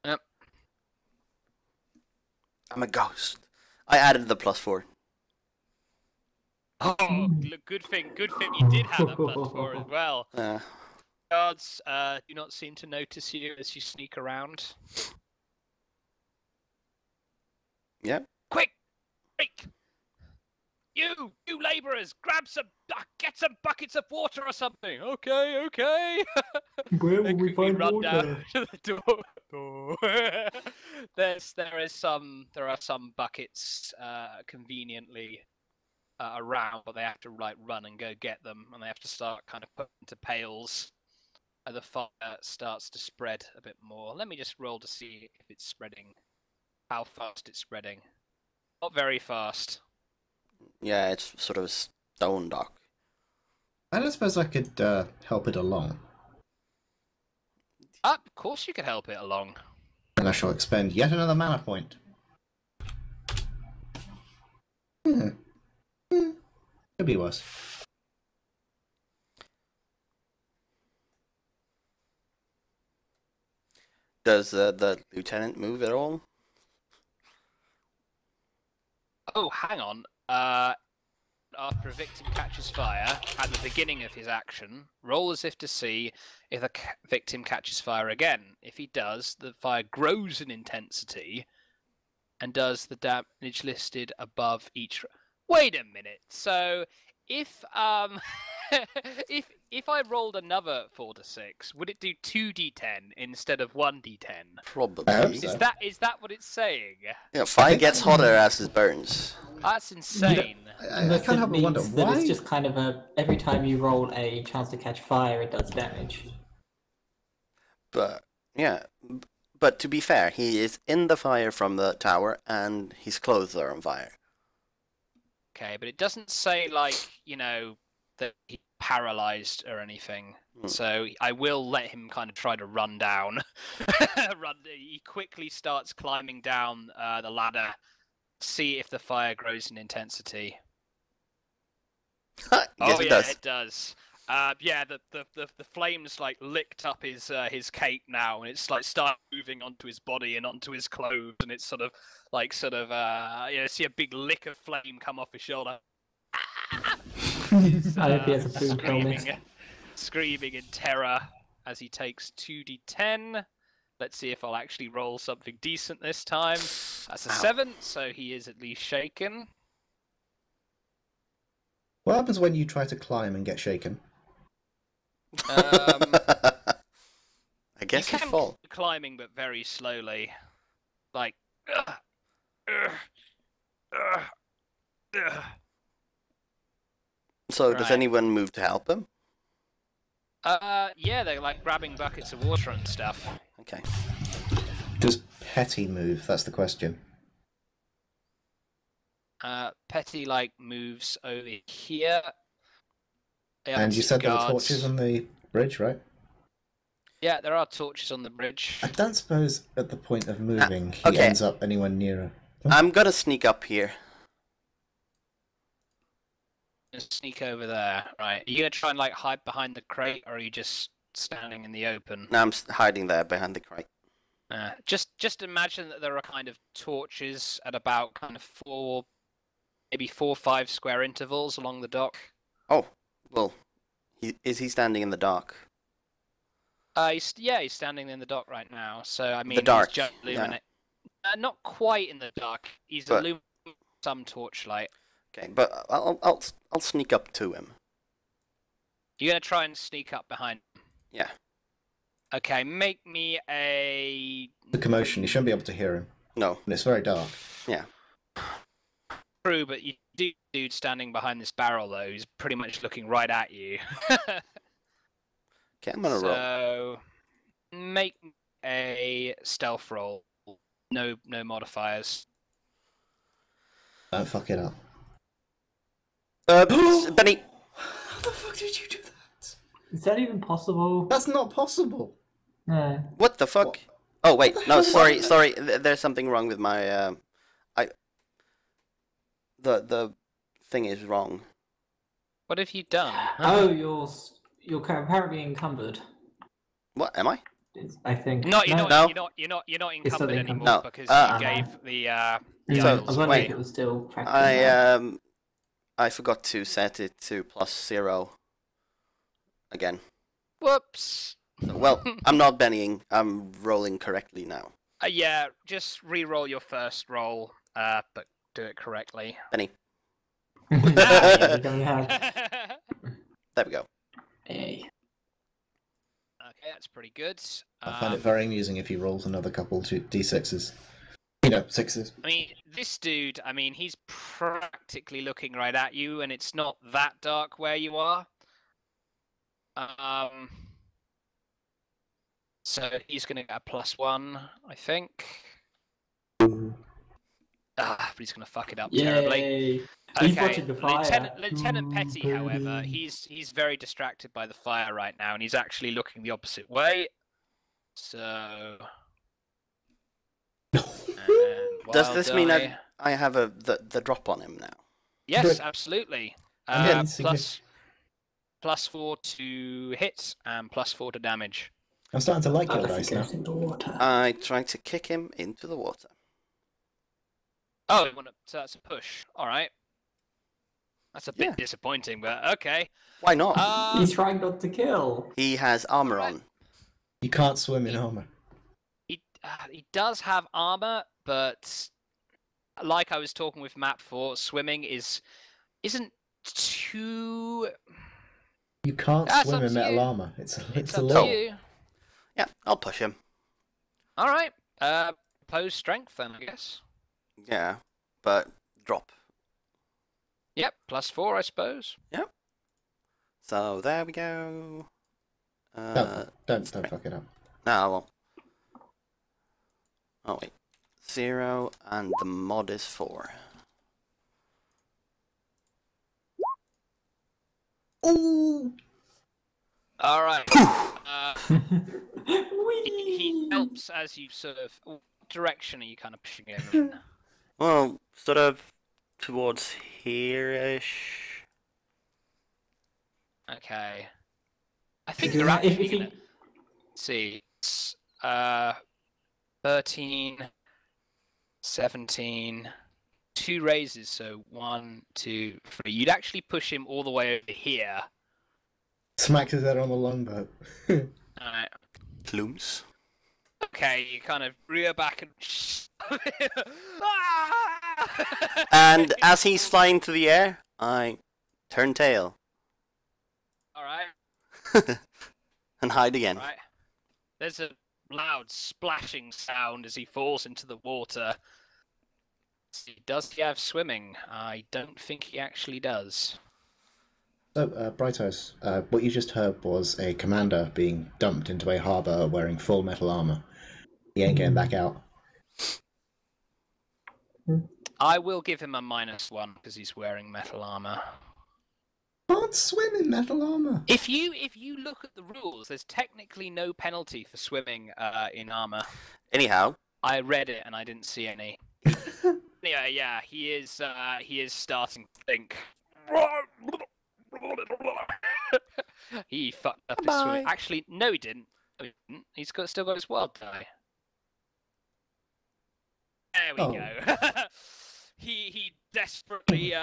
Yep. I'm a ghost. I added the +4. Oh, good thing you did have that +4 as well. Guards do not seem to notice you as you sneak around. Yep. Quick! Quick! You labourers, get some buckets of water or something. Okay. Where They will we quickly find run water? down to the door. There are some buckets conveniently around, but they have to run and go get them, and they have to start kind of putting into pails. The fire starts to spread a bit more. Let me just roll to see if it's spreading. How fast it's spreading. Not very fast. Yeah, it's sort of a stone dock. I don't suppose I could help it along. Of course you could help it along. And I shall expend yet another mana point. Could be worse. Does the lieutenant move at all? Oh, hang on. After a victim catches fire, at the beginning of his action, roll as if to see if the victim catches fire again. If he does, the fire grows in intensity and does the damage listed above each. Wait a minute. So, if if I rolled another 4 to 6, would it do 2d10 instead of 1d10? Probably. I hope so. Is that what it's saying? Yeah, fire gets hotter as it burns. That's insane. I Unless can't it help but wonder means that why. it's just kind of every time you roll a chance to catch fire, it does damage. But yeah, but to be fair, he is in the fire from the tower, and his clothes are on fire. Okay, but it doesn't say, like, you know, that he's paralyzed or anything. So I will let him kind of try to run down. He quickly starts climbing down the ladder, see if the fire grows in intensity. Yes, it does. It does. Yeah, the flames like licked up his cape now, and it's like started moving onto his body and onto his clothes, and it's see a big lick of flame come off his shoulder. I hope he has a food helmet. Screaming in terror as he takes 2d10. Let's see if I'll actually roll something decent this time. That's a 7, so he is at least shaken. What happens when you try to climb and get shaken? I guess you can fall. keep climbing, but very slowly. Like... So, does Right. anyone move to help him? Yeah, they're like grabbing buckets of water and stuff. Okay. Does Petty move? That's the question. Petty like moves over here. And you said there were torches on the bridge, right? Yeah, there are torches on the bridge. I don't suppose at the point of moving he okay. ends up anywhere nearer. I'm gonna sneak up here. Sneak over there, right? Are you gonna try and like hide behind the crate, or are you just standing in the open? Now I'm hiding there behind the crate. Just imagine that there are kind of torches at about kind of maybe 4 or 5 square intervals along the dock. Oh, well, is he standing in the dock? He's standing in the dock right now. So I mean, The dark, he's just illuminate. yeah. Not quite in the dark. He's illuminating some torchlight. Okay, but I'll sneak up to him. You're gonna try and sneak up behind him? Yeah. Okay, make me a... The commotion, you shouldn't be able to hear him. No. And it's very dark. Yeah. True, but you do dude standing behind this barrel though, who's pretty much looking right at you. Okay, I'm gonna roll. So make a stealth roll. No modifiers. Don't fuck it up. Benny! How the fuck did you do that? Is that even possible? That's not possible! No. What the fuck? What? Oh wait, What the no, hell sorry, was sorry. There's something wrong with my the thing is wrong. What have you done? Oh, you're apparently encumbered. What am I? I think. No, you're No. not. No. You're not It's encumbered still anymore No. because Ah. you gave the Yeah, So, I was wondering wait. if it was still practicing. I forgot to set it to +0 again. Whoops. Well, I'm not bennying. I'm rolling correctly now. Yeah, just re-roll your first roll, but do it correctly. Benny. Yeah, you're gonna have- There we go. Hey. Okay, that's pretty good. I find it very amusing if he rolls another couple to D6s. You know, 6s. I mean, this dude, he's practically looking right at you, and it's not that dark where you are. So he's going to get a +1, I think. But he's going to fuck it up terribly. Yay! He's watching the fire. Lieutenant Petty, however, he's very distracted by the fire right now, and he's actually looking the opposite way. So... Does this mean I have the drop on him now? Yes, Good. absolutely. Yeah, +4 to hit and +4 to damage. I'm starting to like your If dice he now. goes into water. I try to kick him into the water. Oh, so that's a push. All right. That's a bit disappointing, but okay. Why not? He's trying not to kill. He has armor Alright. on. You can't swim in armor. He does have armor, but like I was talking with Matt for, swimming isn't too. You can't That's swim up in to metal you. armor. It's It's a up law. to you. Yeah, I'll push him. All right. Pose strength then, I guess. Yeah, but drop. Yep, +4, I suppose. So there we go. Don't fuck it up. No, I won't. Oh wait, 0 and the mod is 4. Ooh! All right. He helps as you sort of. What direction are you kind of pushing him in? Well, sort of towards here-ish. Okay. I think Yeah, you're if actually he- gonna see. It's, 13, 17, 2 raises, so 1, 2, 3. You'd actually push him all the way over here. Smacks his head on the longboat. Alright. Plumes. Okay, you kind of rear back and. And as he's flying through the air, I turn tail Alright, and hide again. right. There's a loud splashing sound as he falls into the water. Does he have swimming? I don't think he actually does. So, Bright Eyes, what you just heard was a commander being dumped into a harbour wearing full metal armour. He ain't getting back out. I will give him a -1 because he's wearing metal armor. Can't swim in metal armour! If you look at the rules, there's technically no penalty for swimming in armor. Anyhow, I read it and I didn't see any. Anyway, yeah, he is starting to think. He fucked up his swimming. Actually, no, he didn't. No, he didn't. He's still got his wild die. There we go. He desperately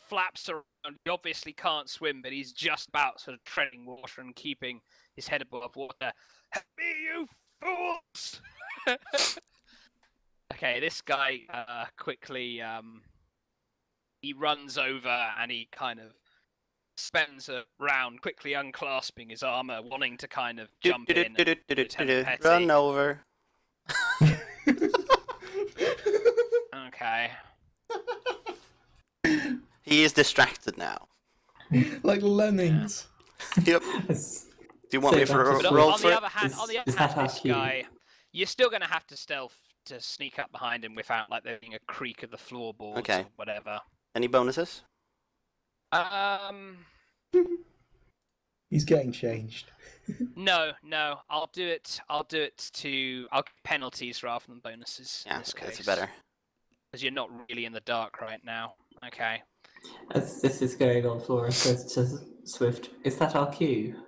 flaps around. He obviously can't swim, but he's just about sort of treading water and keeping his head above water. Help me, you fools! Okay, this guy quickly he runs over and he kind of spends a round quickly unclasping his armor, wanting to kind of jump in. Lieutenant Petty. Run over. Okay. He is distracted now. Like lemmings. Yep. Do you want me So for that's a just- roll on for the it? other hand, Is that our this cue? guy, you're still going to have to stealth to sneak up behind him without like there being a creak of the floorboards Okay. or whatever. Any bonuses? He's getting changed. No, I'll do it to I'll give penalties rather than bonuses in Yeah, this case. that's better. Because you're not really in the dark right now. Okay. As this is going on, Flora says to Swift, "Is that our cue?"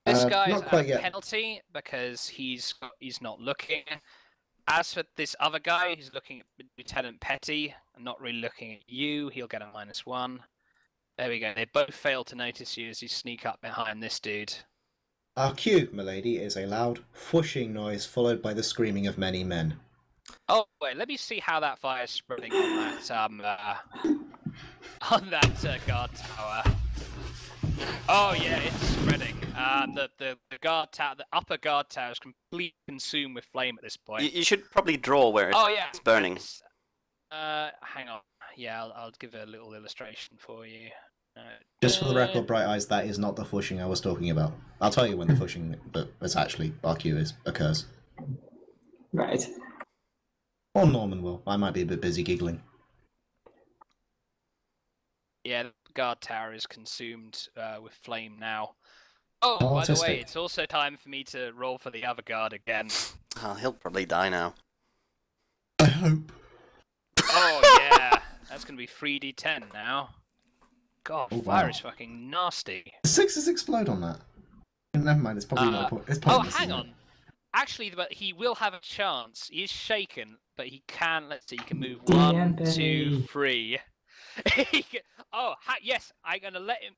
This guy's not at quite a yet. penalty because he's not looking. As for this other guy, he's looking at Lieutenant Petty and not really looking at you. He'll get a -1. There we go. They both fail to notice you as you sneak up behind this dude. Our cue, milady, is a loud, whooshing noise followed by the screaming of many men. Oh wait, let me see how that fire's spreading on that guard tower. Oh yeah, it's spreading. The guard tower, the upper guard tower is completely consumed with flame at this point. You should probably draw where Oh yeah, it's burning. Hang on. Yeah, I'll give a little illustration for you. Just for the record, Bright Eyes, that is not the whooshing I was talking about. I'll tell you when the whooshing, but it's actually our cue occurs. Right. Or Norman will. I might be a bit busy giggling. Yeah, the guard tower is consumed with flame now. Oh, Oh, by the way, autistic. it's also time for me to roll for the other guard again. Oh, he'll probably die now. I hope. Oh yeah, that's gonna be 3d10 now. God, Oh, fire wow. is fucking nasty. Sixes explode on that. Never mind, it's probably not. It's Oh, pointless, hang isn't on. Actually, but he will have a chance. He is shaken, but he can. Let's see. He can move Damn, 1, 2, Benny. 3. Yes. I'm gonna let him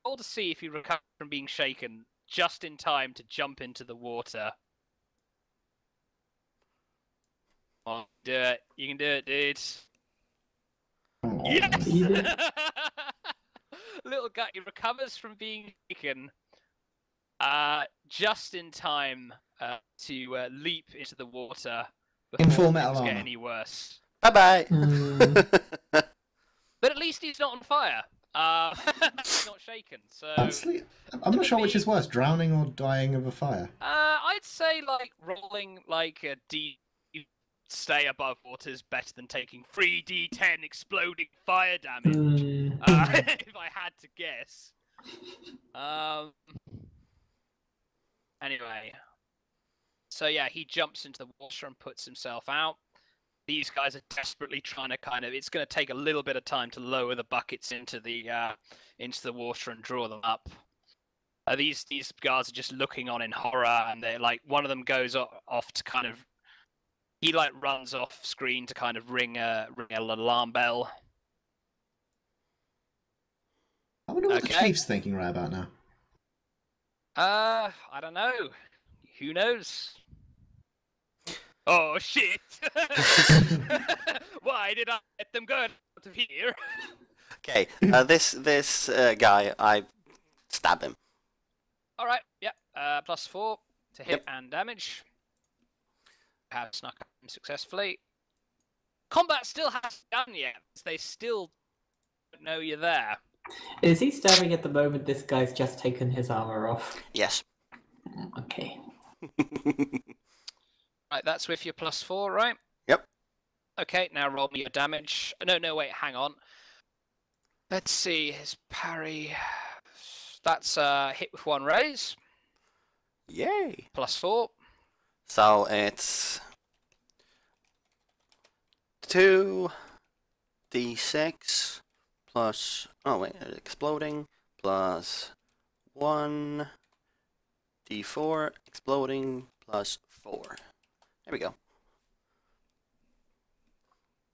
roll to see if he recovers from being shaken just in time to jump into the water. Oh, do it. You can do it, dude. it? Yes! You did. Little guy, he recovers from being shaken just in time to leap into the water In before full metal things get armor. any worse. Bye bye. But at least he's not on fire. He's not shaken. So Honestly, I'm not sure which is worse, drowning or dying of a fire. I'd say like rolling like a stay above water is better than taking 3d10 exploding fire damage. If I had to guess. Anyway, so yeah, he jumps into the water and puts himself out. These guys are desperately trying to it's going to take a little bit of time to lower the buckets into the water and draw them up. These guards are just looking on in horror, and they're like, one of them goes off to he runs off screen to ring an alarm bell. I wonder what the chief's thinking right about now. I don't know. Who knows? Oh shit! Why did I let them go out of here? Okay, this guy, I stab him. All right. Yep. +4 to hit and damage. Have snuck him successfully. Combat still hasn't done yet. They still don't know you're there. Is he stabbing at the moment this guy's just taken his armor off? Yes. Okay. Right, that's with your +4, right? Yep. Okay, now roll me your damage. No, wait, hang on. Let's see, his parry. That's hit with 1 raise. Yay! +4. So it's 2d6 plus exploding plus 1 d4 exploding plus 4. There we go.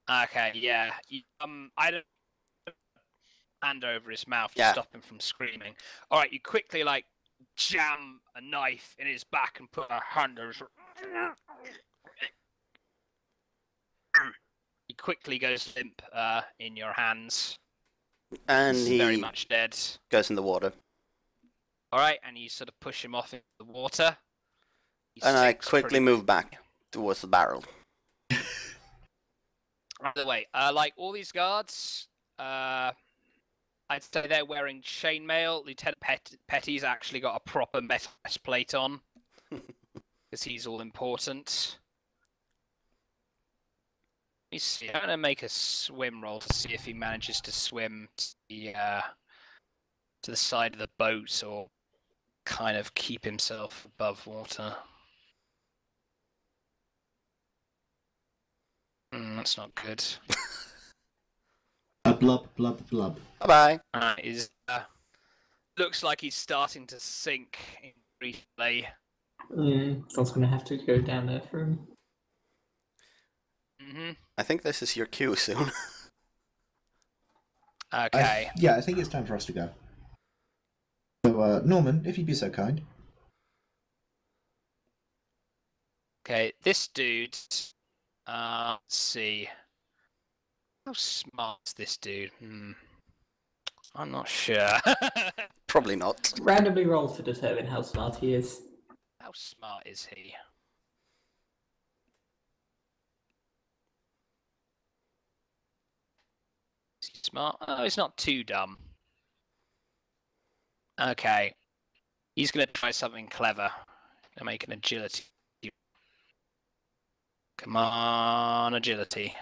Okay, yeah. I don't hand over his mouth to stop him from screaming. All right, you quickly jam a knife in his back and put a hand over. He quickly goes limp in your hands. And He's he very much dead. goes in the water. All right, and you sort of push him off into the water. And I quickly move back towards the barrel. By the way, all these guards, I'd say they're wearing chainmail. Lieutenant Petty's actually got a proper metal plate on because he's all important. Let me see. I'm gonna make a swim roll to see if he manages to swim to the side of the boat or kind of keep himself above water. That's not good. A blub, blub, blub. Bye-bye. Looks like he's starting to sink briefly. Someone's gonna have to go down there for him. I think this is your cue soon. Okay. I think it's time for us to go. So, Norman, if you'd be so kind. Okay, this dude. Let's see. How smart is this dude? I'm not sure. Probably not. Randomly roll to determine how smart he is. How smart is he? Is he smart? Oh, he's not too dumb. Okay. He's going to try something clever. Gonna make an agility. Come on, agility.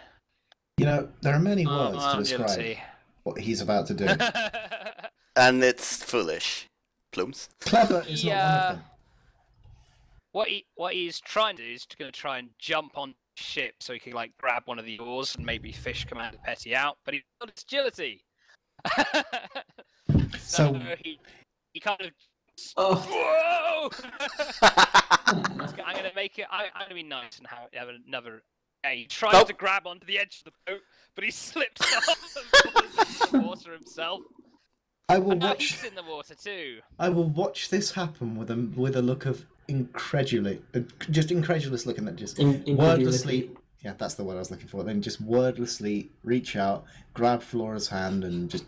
You know, there are many words to describe agility. What he's about to do. And it's foolish. Plums. Clever is not one of them. What he's trying to do is going to try and jump on the ship so he can grab one of the oars and maybe fish Commander Petty out, but he's got his agility. so he kind of. Oh. Whoa! I'm gonna make it. I'm gonna be nice and have another. Yeah, he tries to grab onto the edge of the boat, but he slips off and falls into the water himself. I will watch. He's in the water too. I will watch this happen with a look of just incredulous looking at just wordlessly. Yeah, that's the word I was looking for. Then just wordlessly reach out, grab Flora's hand, and just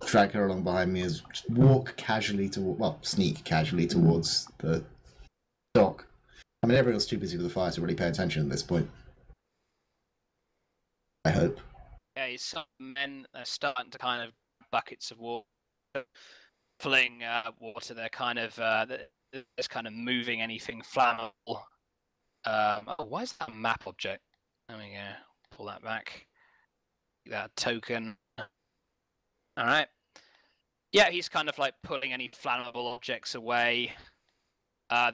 drag her along behind me as just sneak casually towards the dock. I mean, everyone's too busy with the fire to really pay attention at this point. I hope. Yeah, some men are starting to kind of buckets of water, fling water. They're kind of just kind of moving anything flammable. Why is that a map object? There we go. Pull that back. That token. All right. Yeah, he's kind of like pulling any flammable objects away.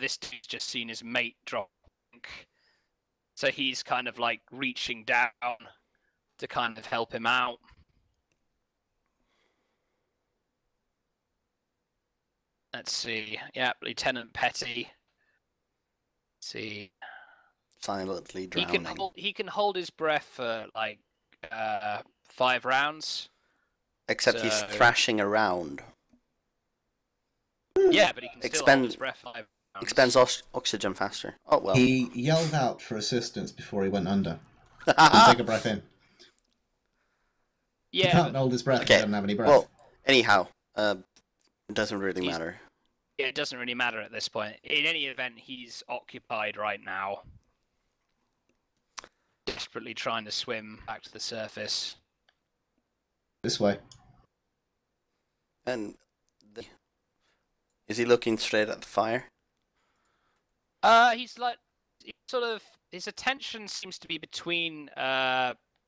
This dude's just seen his mate drop. So he's kind of like reaching down to kind of help him out. Let's see. Yeah, Lieutenant Petty. Let's see. Silently drowning. He can hold his breath for like 5 rounds. Except he's thrashing around. Yeah, but he can still hold his breath 5 rounds. Expends oxygen faster. Oh well. He yelled out for assistance before he went under. And take a breath in. Yeah, he can't hold his breath. Okay. He doesn't have any breath. Well, anyhow, it doesn't really matter. Yeah, it doesn't really matter at this point. In any event, he's occupied right now. Desperately trying to swim back to the surface. This way. And is he looking straight at the fire? He's like sort of his attention seems to be between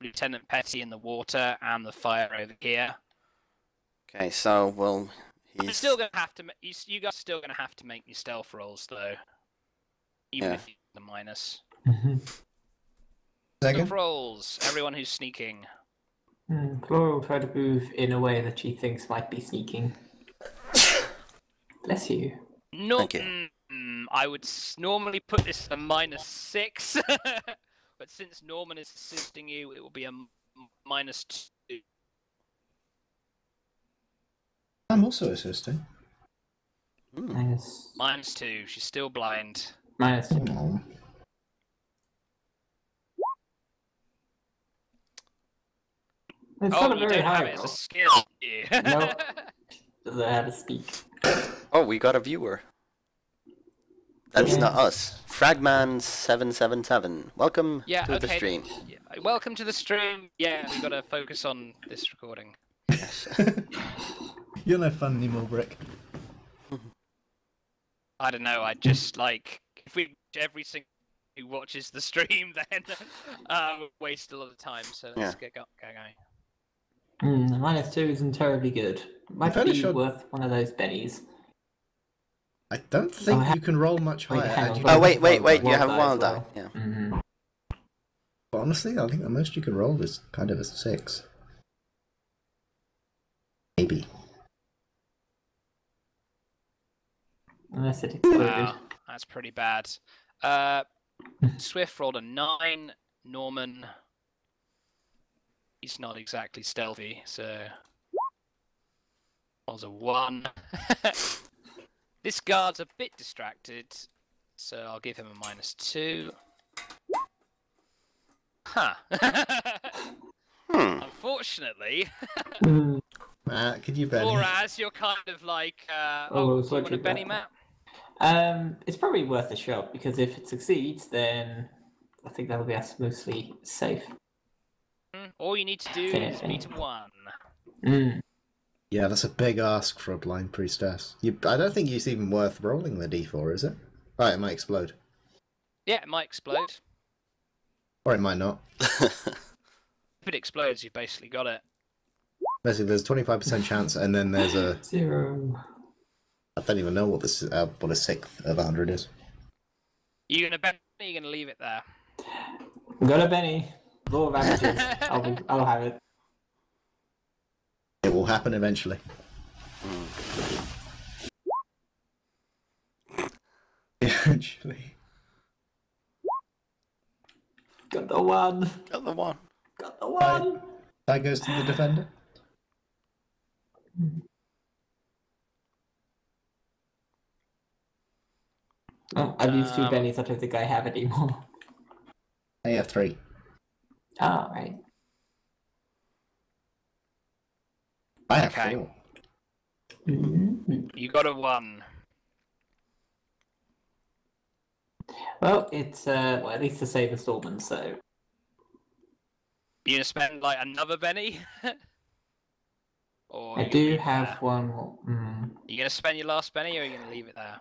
Lieutenant Petty in the water and the fire over here. Okay, so well, he's still gonna have to. You guys are still gonna have to make your stealth rolls though, even if you the minus. Second. Stealth rolls. Everyone who's sneaking. Flora will try to move in a way that she thinks might be sneaking. Bless you. No, Thank you. I would normally put this at a -6, but since Norman is assisting you, it will be a -2. I'm also assisting. Minus -2. She's still blind. minus. Oh. It's Oh, not a you very don't have high it as roll. a skill. Yeah. No. Doesn't have to speak. Oh, we got a viewer. That's Yeah. not us. Fragman777. Welcome Yeah, to the okay. stream. Yeah, welcome to the stream. Yeah, we gotta focus on this recording. Yes. You're no fun anymore, Brick. I don't know. I just like if we every single who watches the stream, then we'll waste a lot of time. So let's get going. -2 isn't terribly good. Might fairly be sure- worth one of those bennies. I don't think you can roll much Wait, higher. hang and on. you Oh can wait, roll wait! die. You have die wild as die. well. Yeah. Mm-hmm. But honestly, I think the most you can roll is kind of a 6. Maybe. Unless it exploded. Wow, that's pretty bad. Swift rolled a 9. Norman, he's not exactly stealthy, so rolls a 1. This guard's a bit distracted, so I'll give him a -2. Huh. Unfortunately, Could you bet? Floraz, you're kind of like, Oh, do you want a sorry, Benny Matt. map? It's probably worth a shot because if it succeeds, then I think that'll be us mostly safe. All you need to do is beat a 1. Yeah, that's a big ask for a blind priestess. I don't think it's even worth rolling the d4, is it? Right, it might explode. Yeah, it might explode. Or it might not. If it explodes, you've basically got it. Basically, there's a 25% chance, and then there's a... 0. I don't even know what this what a 6th of 100 is. You gonna bet? Or you gonna leave it there? Got a Benny. Law of averages. I'll have it. It will happen eventually. Eventually. Got the 1. Got the one. Got the 1. That goes to the defender. Oh, I've used 2 bennies. I don't think I have it anymore. I have 3. Oh, right. I have Okay. 4. You got a 1. Well, it's well, at least the same installment, so You gonna spend like another Benny? Or I you gonna do leave it have there? one more. You gonna spend your last Benny, or are you gonna leave it there?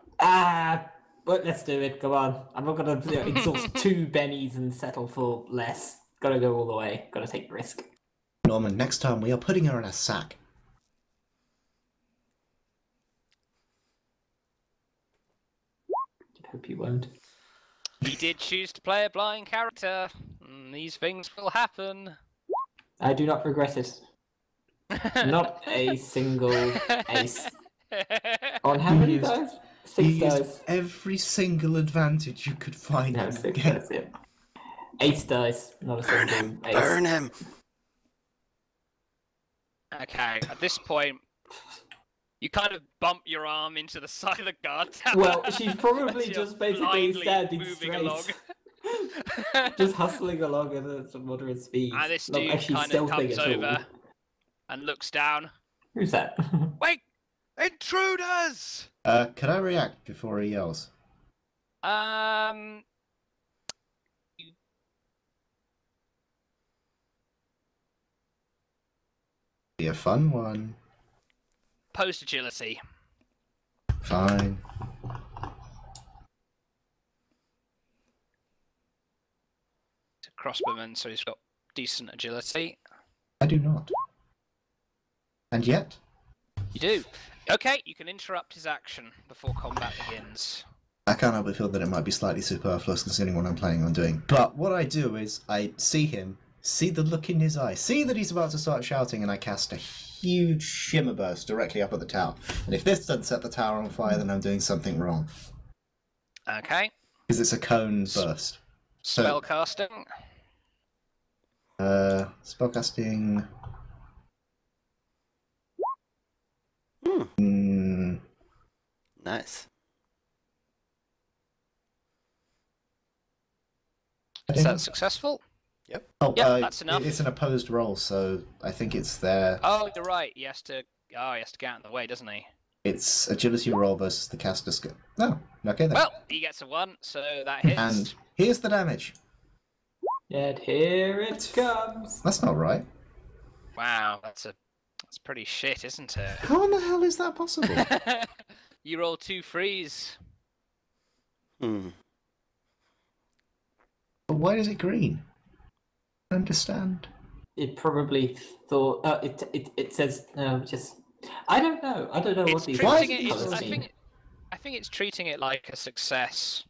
But let's do it. Come on. I'm not gonna exhaust 2 bennies and settle for less. Gotta go all the way. Gotta take the risk. Norman, next time we are putting her in a sack. Hope you won't. He did choose to play a blind character. These things will happen. I do not regret it. Not a single ace. On how many He used- dice? He 6 used dice. every single advantage you could find. No, in the 6 game. dice, yeah. 8 dice, not a Burn single him! ace. Burn him! Okay, at this point, you kind of bump your arm into the side of the guard tower. Well, she's probably as you're just basically blindly standing moving straight. along. Just hustling along at a moderate speed. And this Not dude actually kind of stealthing comes at all. over and looks down. Who's that? Wait! Intruders! Could I react before he yells? Be a fun one. Post agility. Fine. It's a crossbowman, so he's got decent agility. I do not. And yet, You do. Okay, you can interrupt his action before combat begins. I can't help but feel that it might be slightly superfluous considering what I'm planning on doing. But what I do is, I see him, see the look in his eye, see that he's about to start shouting, and I cast a huge shimmer burst directly up at the tower. And if this doesn't set the tower on fire, then I'm doing something wrong. Okay. Because it's a cone burst. So- Spellcasting. Spellcasting... Hmm. Mm, Nice. I Is don't- that successful? Oh, Yep, that's enough. It's an opposed roll, so I think it's there. Oh, you're right. He has to. Oh, he has to get out of the way, doesn't he? It's agility roll versus the caster skill. No, okay then. Well, he gets a 1, so that hits. And here's the damage. And here it comes. That's not right. Wow, that's pretty shit, isn't it? How in the hell is that possible? You roll 2 threes. Hmm. But why is it green? I don't understand. It probably thought. It says just. I don't know. I don't know It's what these treating it. colours I mean. think it's treating it like a success.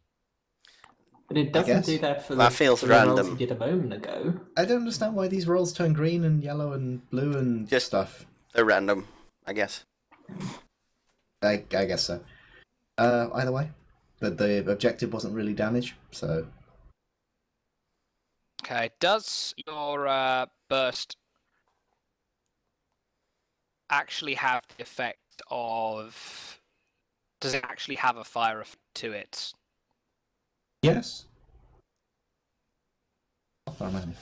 But it guess. doesn't do that for That the, feels for the rolls random. you did a moment ago. I don't understand why these rolls turn green and yellow and blue and Just- stuff. They're random, I guess. I guess so. Either way. But the objective wasn't really damage, so... Okay, does your burst actually have the effect of... Does it actually have a fire effect to it? Yes. Oh, man.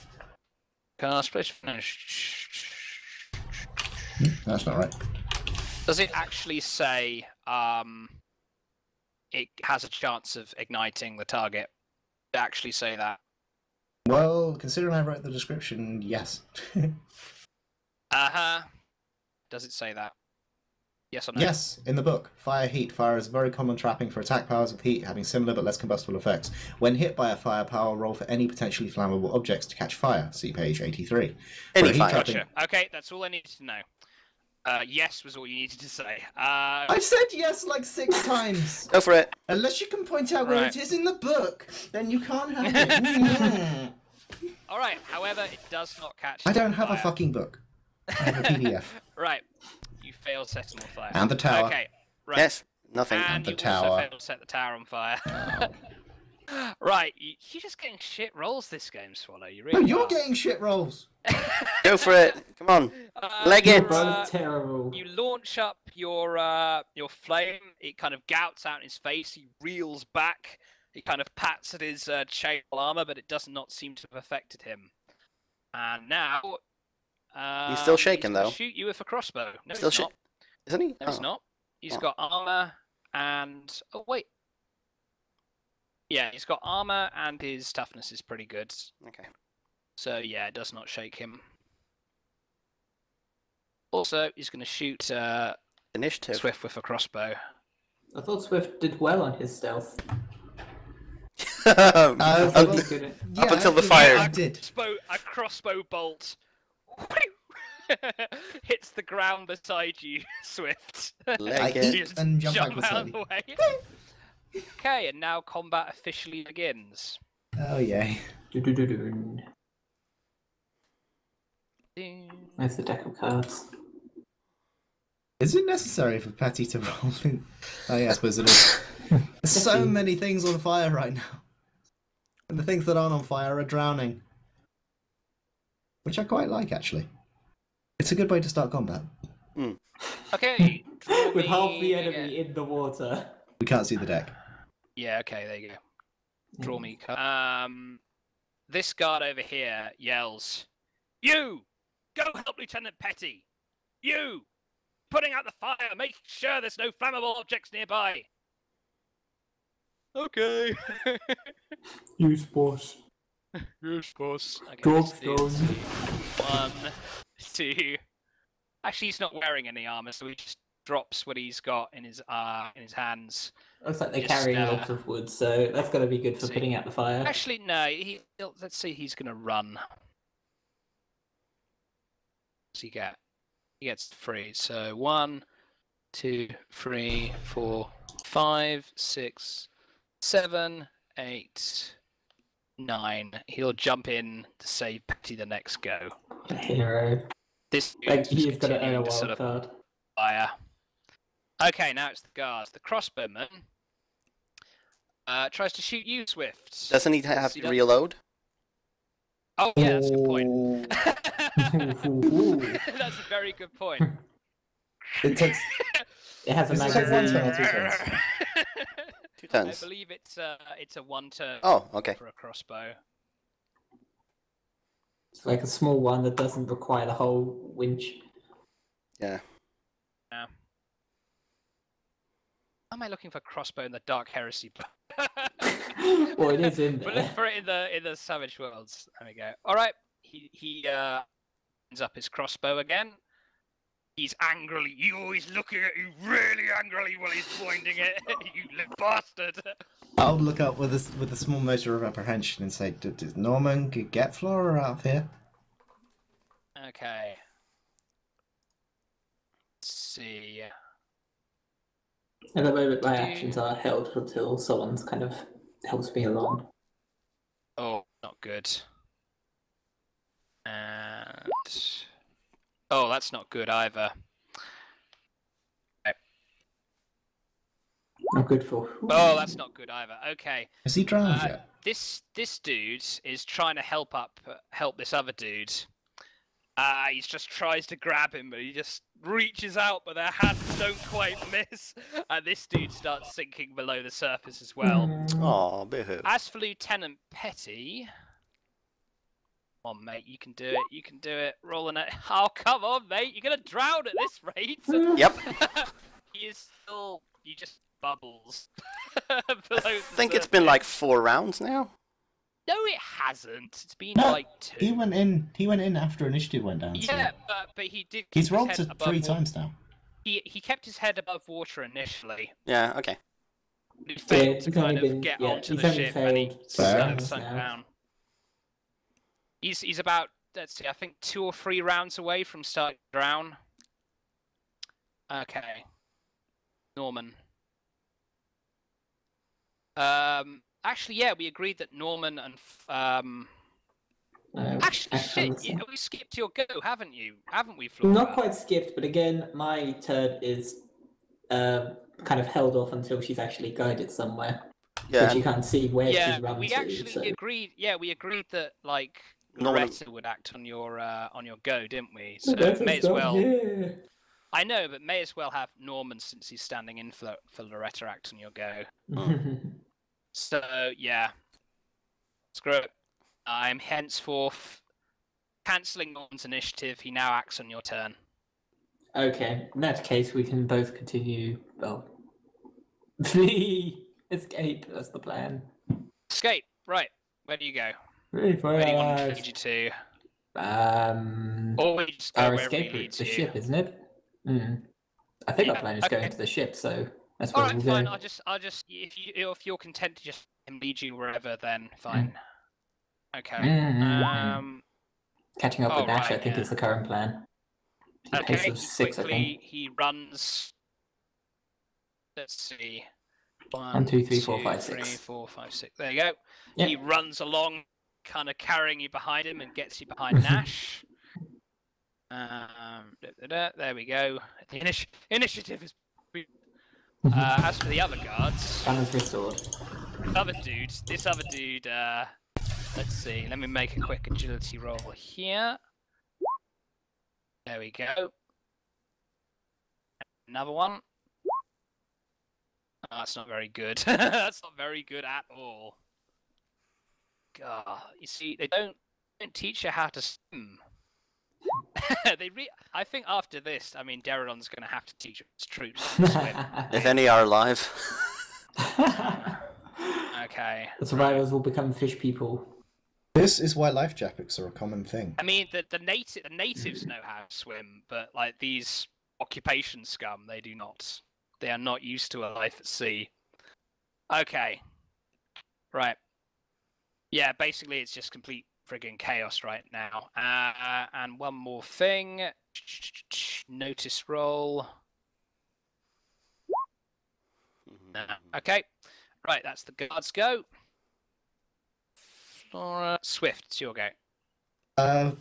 Can I split? That's not right. Does it actually say it has a chance of igniting the target? Does it actually say that? Well, considering I wrote the description, yes. Uh-huh. Does it say that? Yes or no? Yes, in the book. Fire heat. Fire is a very common trapping for attack powers with heat, having similar but less combustible effects. When hit by a fire power, roll for any potentially flammable objects to catch fire. See page 83. Any For heat fire. trapping- Gotcha. Okay, that's all I needed to know. Yes was all you needed to say. I said yes like 6 times. Go for it. Unless you can point out where Right. it is in the book, then you can't have it. Alright, however, it does not catch I on don't have a fire. fucking book. I have a PDF. Right. You failed setting on fire. And the tower. Okay, right. Yes. Nothing. And the you tower. also failed to set the tower on fire. Right, you're just getting shit rolls this game, Swallow. You No, really you're are. getting shit rolls. Go for it. Come on. Leg you're, it. You're both terrible. You launch up your flame. It kind of gouts out in his face. He reels back. He kind of pats at his chain armor, but it does not seem to have affected him. And now, He's still shaking, gonna though. Shoot you with a crossbow. No, Still he's not. Isn't he? No, he's Oh. not. He's Oh. got armor and oh wait. Yeah, he's got armor and his toughness is pretty good. Okay. So yeah, it does not shake him. Also, he's going to shoot Initiative. Swift with a crossbow. I thought Swift did well on his stealth. Um, I well, thought he could. Up until the fire. I did. A crossbow bolt hits the ground beside you, Swift. Leg I it. You just and jump jump backwards out of slightly. the way. Okay, and now combat officially begins. Oh yay. Do-do-do-do. There's the deck of cards. Is it necessary for Patty to roll in? Oh yeah, I suppose it is. There's so many things on fire right now. And the things that aren't on fire are drowning. Which I quite like, actually. It's a good way to start combat. Okay, draw With me half the enemy again. in the water. We can't see the deck. Yeah, okay, there you go. Draw me. This guard over here yells, "You! Go help Lieutenant Petty! You! Putting out the fire, making sure there's no flammable objects nearby!" Okay. Use boss. Yes, boss. Okay, Drop let's do stone. 1, 2. Actually, he's not wearing any armor, so he just drops what he's got in his hands. Looks like they're Just, carrying lots of wood, so that's got to be good for see. putting out the fire. Actually, no. Let's see. He's gonna run. What's he get? He gets 3. So 1, 2, 3, 4, 5, 6, 7, 8, 9. He'll jump in to save Petty the next go. The hero. This Like, dude's he's got to earn a continuing to sort wild of card. fire. Okay, now it's the guards. The crossbowman tries to shoot you, Swift. Doesn't he have to reload? Oh, yeah, that's a good point. Ooh. That's a very good point. It takes... It has a Is it one turn or magazine. 2 turns? 2 I turns. believe it's a 1 turn Oh, okay. for a crossbow. It's like a small one that doesn't require the whole winch. Yeah. Yeah. Why am I looking for crossbow in the Dark Heresy book? Well, it is in But there. look for it in the Savage Worlds. There we go. All right. He ends up his crossbow again. He's angrily. He's always looking at you really angrily while he's pointing it. You little bastard. I'll look up with a small measure of apprehension and say, "Does Norman get Flora out of here?" Okay. Let's see. At the moment, my actions are held until someone's kind of helps me along. Oh, not good. And oh, that's not good either. I'm good for. Oh, that's not good either. Okay. Has he drowned yet? This dude is trying to help this other dude. He just tries to grab him, but he just reaches out, but their hands don't quite miss. And this dude starts sinking below the surface as well. Aw, boo-hoo. As for Lieutenant Petty, come on, mate, you can do it. You can do it. Rolling it. Oh, come on, mate. You're gonna drown at this rate. Yep. He is still. You just bubbles. Below I the think it's been surface. like 4 rounds now. No, it hasn't. It's been No, like 2. He went in after initiative went down. so- Yeah, but he did. keep He's his rolled head to above 3 water. times now. He kept his head above water initially. Yeah, okay. He failed to he's only kind of been- get yeah, onto he's the only ship and he failed Fair. sunk now. down. He's about, let's see, I think 2 or 3 rounds away from starting to drown. Okay. Norman. Actually, yeah, we agreed that Norman and actually, shit, actions. we skipped your go, haven't you? Haven't we, Flora? Not quite skipped, but again, my turn is kind of held off until she's actually guided somewhere. Yeah, But you can't see where Yeah, she's run we to. actually So. agreed. Yeah, we agreed that like Norman- Loretta would act on your go, didn't we? So Loretta's may as not well. here. I know, but may as well have Norman since he's standing in for Loretta act on your go. So yeah, screw it. I'm henceforth cancelling Norman's initiative. He now acts on your turn. Okay, in that case, we can both continue. Well, flee, escape. That's the plan. Escape. Right. Where do you go? Ready for Where do you want us. me to lead you to? Or Or we just go our wherever escape he route, leads the you. ship, isn't it? I think our Yeah, plan is going okay. to the ship, so that's All where right, we'll fine. go. I'll just if you're content to just lead you wherever, then fine. Okay. Catching up with oh, Nash, right, I think, yeah. is the current plan. A pace Okay. of 6, I think. He runs. Let's see. 1, 2, 3, 4, 5, 3, 6. 4, 5, 6. There you go. Yep. He runs along, kind of carrying you behind him, and gets you behind Nash. There we go. The initiative is. As for the other guards, Balance restored. this other dude. Let's see. Let me make a quick agility roll here. There we go. Another one. Oh, that's not very good. That's not very good at all. God, you see, they don't teach you how to swim. I think after this, I mean, Derodon's going to have to teach his troops how to swim. If any are alive. Okay. The survivors will become fish people. This is why life jackets are a common thing. I mean, the natives know how to swim, but like these occupation scum, they do not. They are not used to a life at sea. Okay. Right. Yeah, basically it's just complete friggin' chaos right now. And one more thing. Notice roll. Okay. Right, that's the guards go. Flora, Swift, it's your go.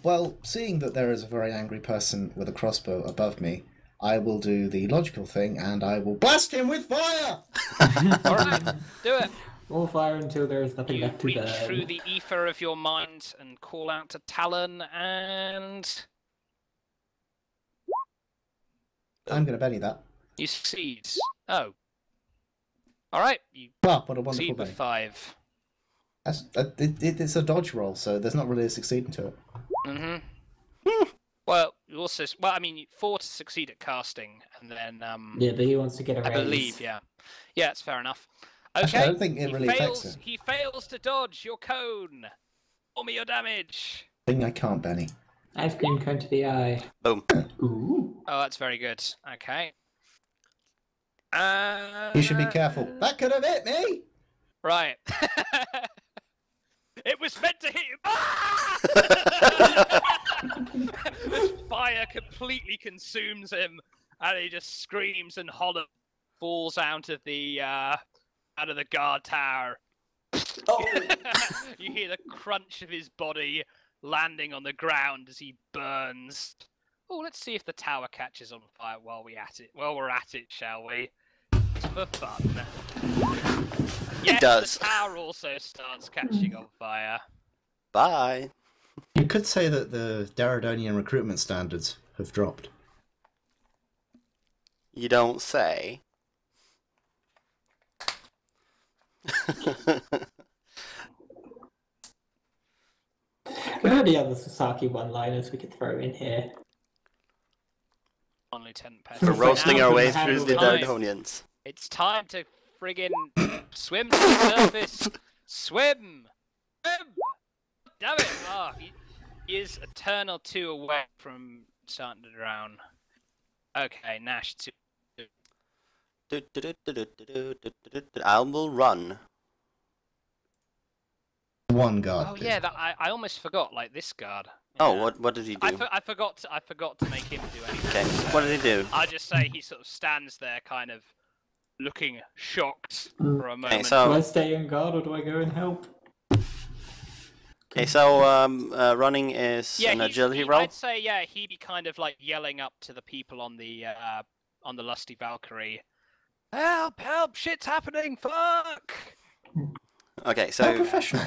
Well, seeing that there is a very angry person with a crossbow above me, I will do the logical thing and I will blast him with fire! Alright, do it. More fire until there is nothing You left to reach burn. through the ether of your mind and call out to Talon, and I'm going to Benny that. you succeed. Oh. Alright, you Ah, what a wonderful succeed with Benny. 5. It's a dodge roll, so there's not really a succeeding to it. Mm-hmm. Well, you also, I mean, 4 to succeed at casting, and then, Yeah, but he wants to get a I raise. believe, yeah. Yeah, that's fair enough. Actually, Okay, I don't think it really affects it. he fails to dodge your cone. Roll me your damage. Thing I can't, Benny. Ice cream cone to the eye. Boom. Ooh. Oh, that's very good. Okay. You should be careful. That could have hit me! Right. It was meant to hit you. Ah! This fire completely consumes him, and he just screams and hollers, falls out of the guard tower. Oh. You hear the crunch of his body landing on the ground as he burns. Oh, let's see if the tower catches on fire while we're at it, shall we? Just for fun. Yes, does. the tower also starts catching on fire. Bye. You could say that the Daradonian recruitment standards have dropped. You don't say. What are the other Sasaki one-liners we could throw in here? On Lieutenant Pest. We're roasting our way Now through the time. Daradonians. It's time to friggin' swim to the surface. Swim! Swim! Damn it! Ah, he is a turn or two away from starting to drown. Okay, Nash 2. I will run. One guard. Oh please. yeah, I almost forgot. Like this guard. Oh, Yeah. what did he do? I forgot to make him do anything. Okay, so what did he do? I just say he sort of stands there, kind of looking shocked for a moment. Okay, so Do I stay on guard or do I go and help? running is an agility roll. I'd say he'd be kind of like yelling up to the people on the Lusty Valkyrie. Help! Help! Shit's happening! Fuck! Okay, How so professional.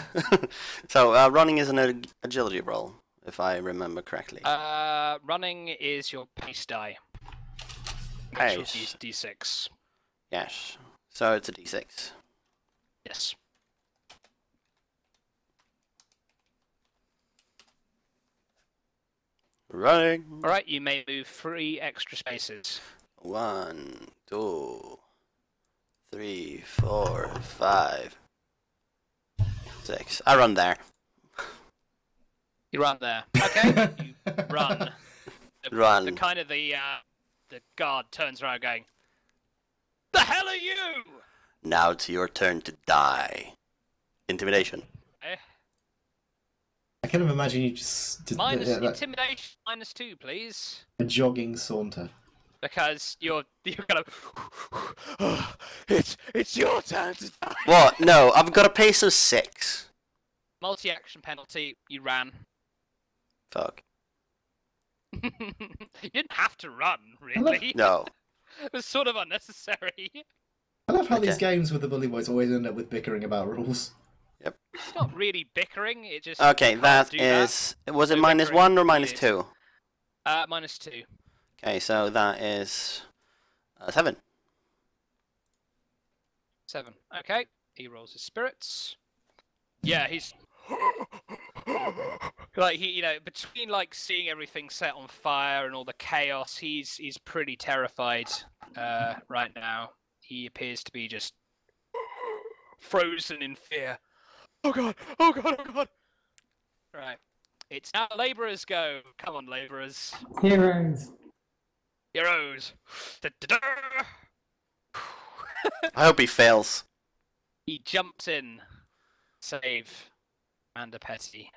so agility is an agility roll, if I remember correctly. Running is your pace die. Which will Pace. be D6. Yes. So it's a d6. Yes. Running. All right, you may move 3 extra spaces. 1, 2, 3, 4, 5, 6. I run there. You run there. Okay. You run. Run. The kind of the guard turns around, going, "The hell are you?" Now it's your turn to die. Intimidation. I kind of imagine you just Minus like intimidation -2, please. a jogging saunter. Because you're kind of it's your turn to die. What? No, I've got a pace of 6. Multi-action penalty. You ran. Fuck. You didn't have to run, really. No. It was sort of unnecessary. I love how Okay. these games with the bully boys always end up with bickering about rules. It's not really bickering. It just Okay, you can't that do is... Was it No minus bickering 1 or minus needed. 2? that. -2. Okay, so that is... 7. 7. Okay. He rolls his spirits. Yeah, he's like between like seeing everything set on fire and all the chaos, he's pretty terrified right now. He appears to be just frozen in fear. Oh god! Oh god! Oh god! Right. It's now labourers go. Come on, labourers. Heroes. Heroes. Da-da-da. I hope he fails. He jumps in. Save Amanda Petty.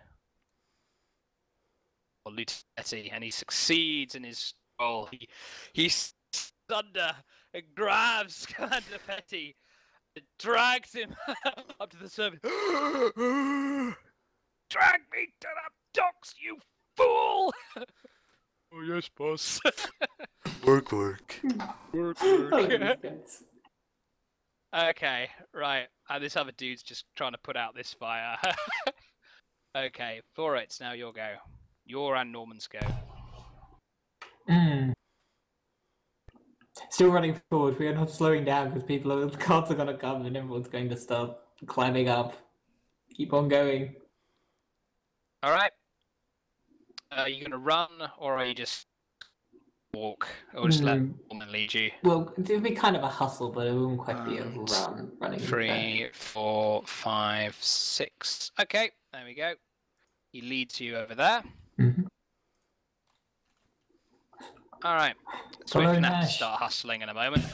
Or Lieutenant Petty, and he succeeds in his role. He stands under and grabs Commander Petty and drags him up to the surface. Drag me to the docks, you fool! Oh yes, boss. Work. Work. Okay, right. And this other dude's just trying to put out this fire. Okay, for it's now your go. Your and Norman's go. Still running forward. We are not slowing down because the cards are going to come and everyone's going to start climbing up. Keep on going. Alright. Are you going to run, or are you just walk? Or just let Norman lead you? Well, it would be kind of a hustle, but it wouldn't quite be a run. Running. 3, 4, 5, 6. Okay, there we go. He leads you over there. Mhm. Alright. So we're going to have to start hustling in a moment.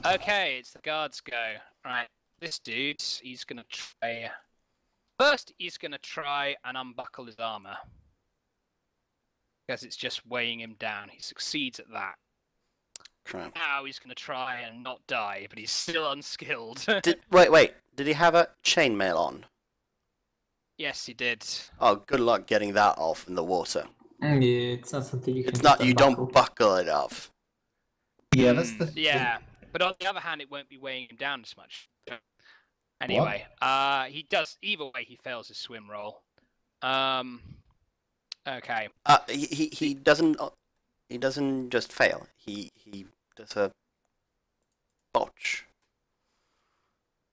Okay, it's the guards' go. Right, this dude, he's going to try... First, he's going to try and unbuckle his armor. Because it's just weighing him down. He succeeds at that. Crap. Now he's going to try and not die, but he's still unskilled. Wait. Did he have a chainmail on? Yes, he did. Oh, good luck getting that off in the water. Yeah, it's not something you can. It's just not, you unbuckle. don't buckle it off. Yeah, that's the Yeah, but on the other hand, it won't be weighing him down as much. Anyway, he does. Either way, he fails his swim roll. Okay. He doesn't just fail. He does a botch.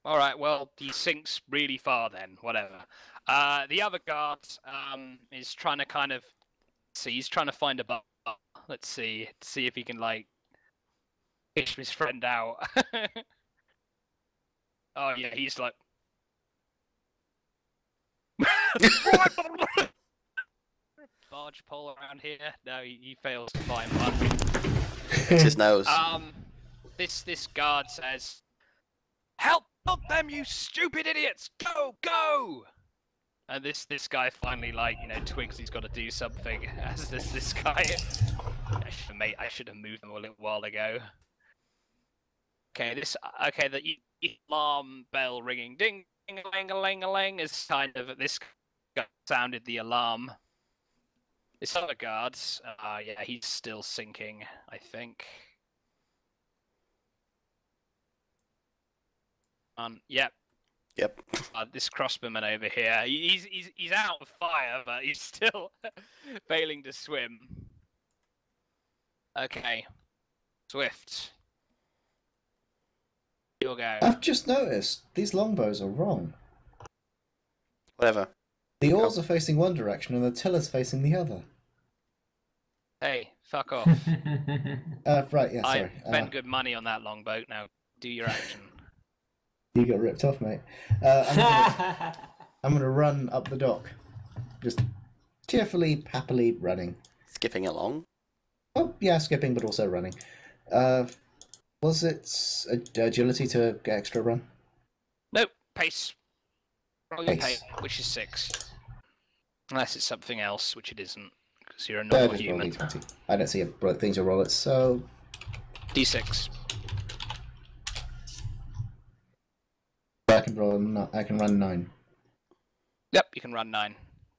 All right. Well, he sinks really far then. Whatever. The other guard is trying to kind of see. He's trying to find a bar. Let's see if he can like fish his friend out. Oh yeah, he's like. Barge pole around here. No, he fails to find one. It's his nose. This guard says, "Help them, you stupid idiots! Go!" And this guy finally twigs he's got to do something. As this guy, I should have moved him a little while ago. Okay, the alarm bell ringing, ding, ding, a ling, is kind of this guy sounded the alarm. This other guard's, yeah, he's still sinking, I think. Yep. This crossbowman over here, he's out of fire, but he's still failing to swim. Okay, Swift. You'll go. I've just noticed these longbows are wrong. Whatever. The oars are facing one direction and the tiller's facing the other. Hey, fuck off. Right, yeah, I sorry. spent good money on that longboat. Now do your action. You got ripped off, mate. I'm gonna run up the dock. Just cheerfully, happily running. Skipping along. Oh, yeah, skipping, but also running. Was it agility to get extra run? Nope, pace. Roll your Pace. pace, which is 6. Unless it's something else, which it isn't, because you're a There normal it is, roll human. D20. I don't see a thing to roll it, so D6. I can roll. I can run 9. Yep, you can run 9.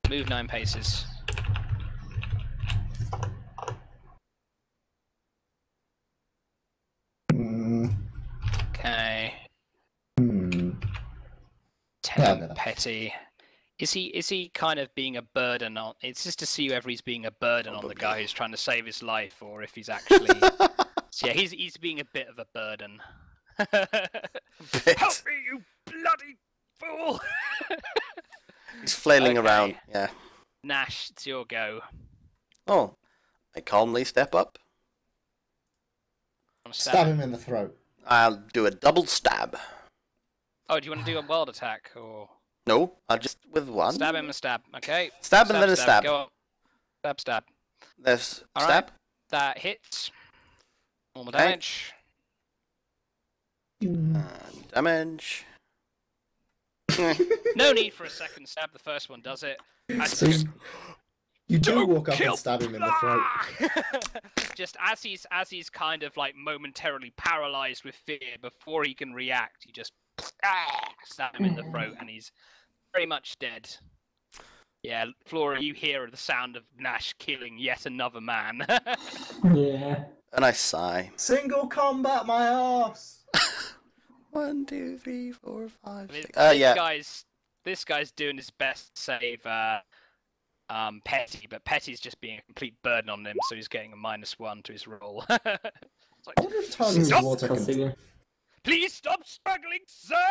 Move 9 paces. Okay. 10 Yeah, petty. Is he kind of being a burden on? It's just to see whether he's being a burden on the guy who's trying to save his life, or if he's actually. So yeah, he's being a bit of a burden. Help me, you bloody fool! He's flailing Okay. around. Yeah. Nash, it's your go. Oh, I calmly step up. Wanna Stab him in the throat. I'll do a double stab. Oh, do you want to do a wild attack or No, I'll just with one. stab him and stab? Okay. Stab and then a stab. Go on. Stab. There's All stab. right. That hits. Normal Okay. damage. And damage. No need for a second stab. The first one does it. So you do walk up kill- and stab him in the throat. Just as he's kind of like momentarily paralyzed with fear, before he can react, you just stab him in the throat, and he's very much dead. Yeah, Flora, you hear the sound of Nash killing yet another man. Yeah. And I sigh. Single combat, my ass. 1, 2, 3, 4, 5, This 6. Yeah. This guy's doing his best to save Petty, but Petty's just being a complete burden on him, so he's getting a -1 to his roll. It's like, I wonder if targets Stop! of water can. Cussing him. please stop struggling, sir!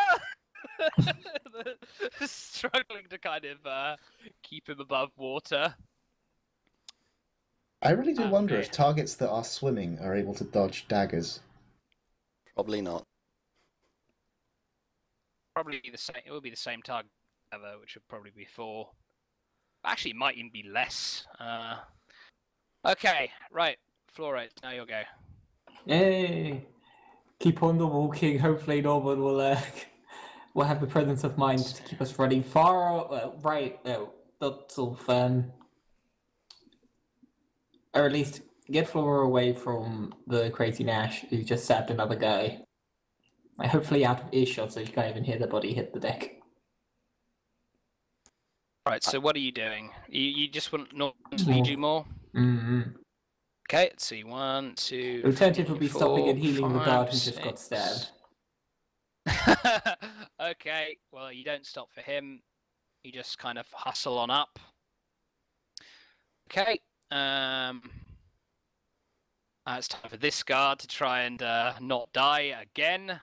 Struggling to kind of keep him above water. I really do wonder Okay. if targets that are swimming are able to dodge daggers. Probably not. Probably the same. It will be the same target, ever, which would probably be 4. Actually, it might even be less. Okay, right, Flora, now you'll go. Hey. Keep on the walking. Hopefully, Norman will have the presence of mind to keep us running far right. Not sort of or at least get Flora away from the crazy Nash who just stabbed another guy. Like, hopefully out of earshot, so you can't even hear the body hit the deck. Right, so what are you doing? You just want Norman to lead you more? Mm-hmm. Okay, let's see. 1, 2. The alternative would be stopping and healing the 5, guard who just 6. got stabbed. Okay, well, you don't stop for him. You just kind of hustle on up. Okay, it's time for this guard to try and not die again.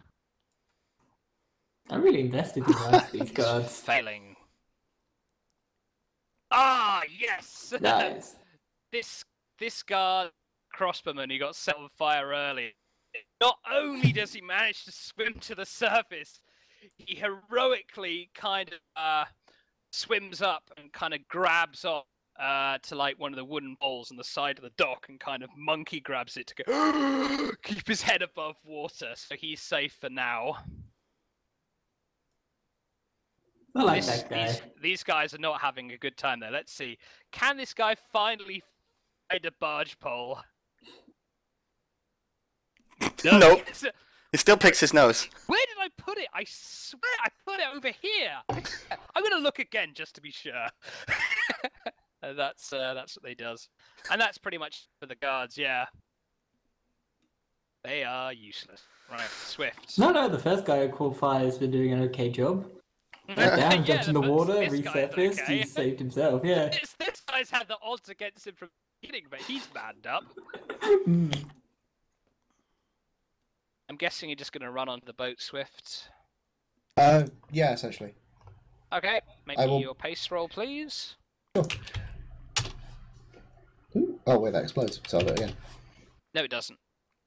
I'm really invested in most of these He's guards. failing. Ah, yes! Nice. This guard, crossbowman, he got set on fire early. Not only does he manage to swim to the surface, he heroically kind of swims up and kind of grabs up to like one of the wooden poles on the side of the dock and kind of monkey grabs it to go keep his head above water, so he's safe for now. I like that guy. These guys are not having a good time there. Let's see. Can this guy finally find a barge pole? Nope. He still picks his nose. Where did I put it? I swear I put it over here. I'm gonna look again just to be sure. That's what they does, and that's pretty much for the guards. Yeah, they are useless. Right, Swift. No, the first guy who caught fire has been doing an okay job. Went down, jumped in the water, this guy's resurfaced, okay. he saved himself, yeah. This guy's had the odds against him from the beginning, but he's manned up. I'm guessing you're just gonna run onto the boat, Swift. Yeah, essentially. Okay, make I me will- your pace roll, please. Sure. Ooh. Oh, wait, that explodes. So I'll do it again. No, it doesn't.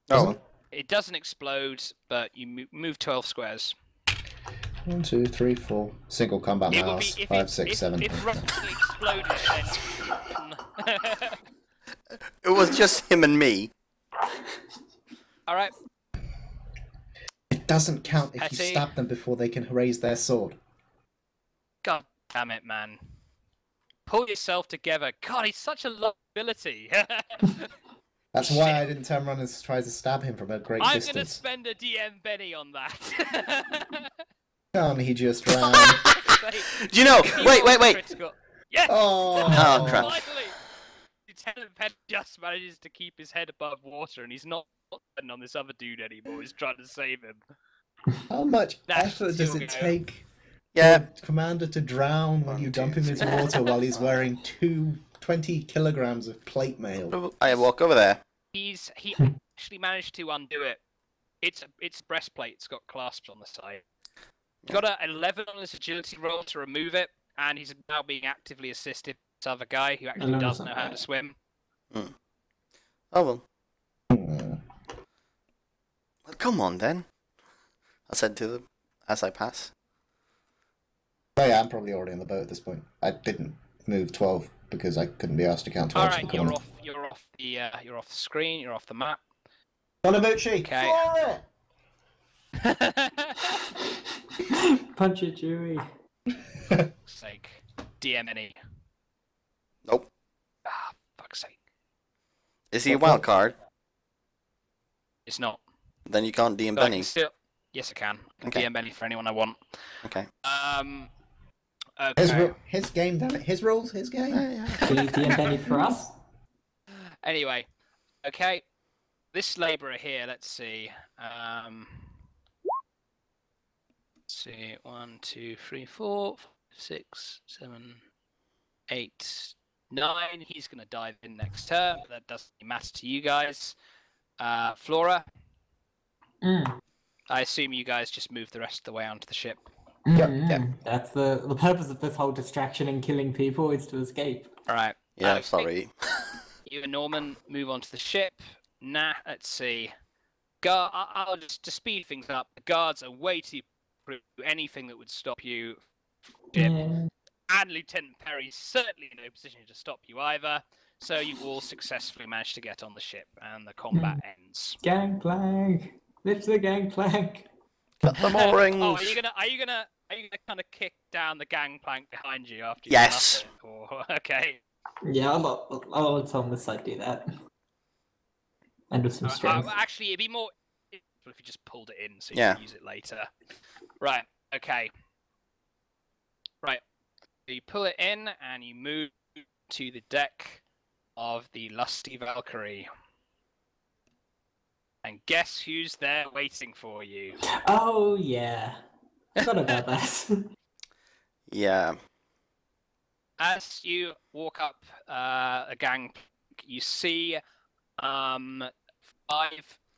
Oh, It doesn't explode, but you move 12 squares. 1, 2, 3, 4. Single combat It would mouse. be if 5, it, 6, if, 7. if Russell exploded, then. it was just him and me. All right. It doesn't count if you Petty. stab them before they can raise their sword. God damn it, man. Pull yourself together. God, he's such a liability. That's why I didn't turn around and try to stab him from a great I'm distance. gonna spend a DM Benny on that. Can't he just ran? Do you know? Wait. Critical. Yes! Oh, crap. Finally! Lieutenant Penn just manages to keep his head above water, and he's not depending on this other dude anymore. He's trying to save him. How much That's effort does still it go. take Yeah. for a commander to drown when you dump him into water while he's wearing 20 kilograms of plate mail? I walk over there. He actually managed to undo it. It's breastplate. It's got clasps on the side. He's got an 11 on his agility roll to remove it, and he's now being actively assisted by this other guy who actually does know how to swim. Oh well. Hmm. Well, come on then. I said to them as I pass. Oh yeah, I'm probably already on the boat at this point. I didn't move 12 because I couldn't be asked to count 12 to Alright, the corner. you're off the screen, you're off the map. Donabucci, Okay. for it! Punch it, Chewie. Sake. DM any. Nope. Ah, fuck's sake. Is he a wild card? It's not. Then you can't DM But I Benny. can still... Yes, I can. I can Okay. DM any for anyone I want. Okay. Okay. His game, damn it. His rules, his game. Can you DM Benny for us? Anyway, okay. This labourer here, let's see. Let's see. 1, 2, 3, 4, 5, 6, 7, 8, 9. He's going to dive in next turn. But that doesn't matter to you guys. Flora, I assume you guys just move the rest of the way onto the ship. Yeah. That's the purpose of this whole distraction and killing people is to escape. All right. Yeah, Okay. sorry. You and Norman move onto the ship. Nah, let's see. I'll just to speed things up. The guards are way too through anything that would stop you. Ship. Yeah. And Lieutenant Perry's certainly in no position to stop you either. So you all successfully manage to get on the ship, and the combat ends. Gangplank! Lift the gangplank! Cut the moorings. Oh, are you gonna kind of kick down the gangplank behind you after you Yes. it? Or, okay. Yeah, I'll let someone on this side do that. And with some strength. Actually, it'd be more if you just pulled it in, so you Yeah. can use it later. Right. Okay. Right. You pull it in, and you move to the deck of the Lusty Valkyrie. And guess who's there waiting for you? Oh, yeah. Forgot about that. Yeah. As you walk up a gangplank, you see 5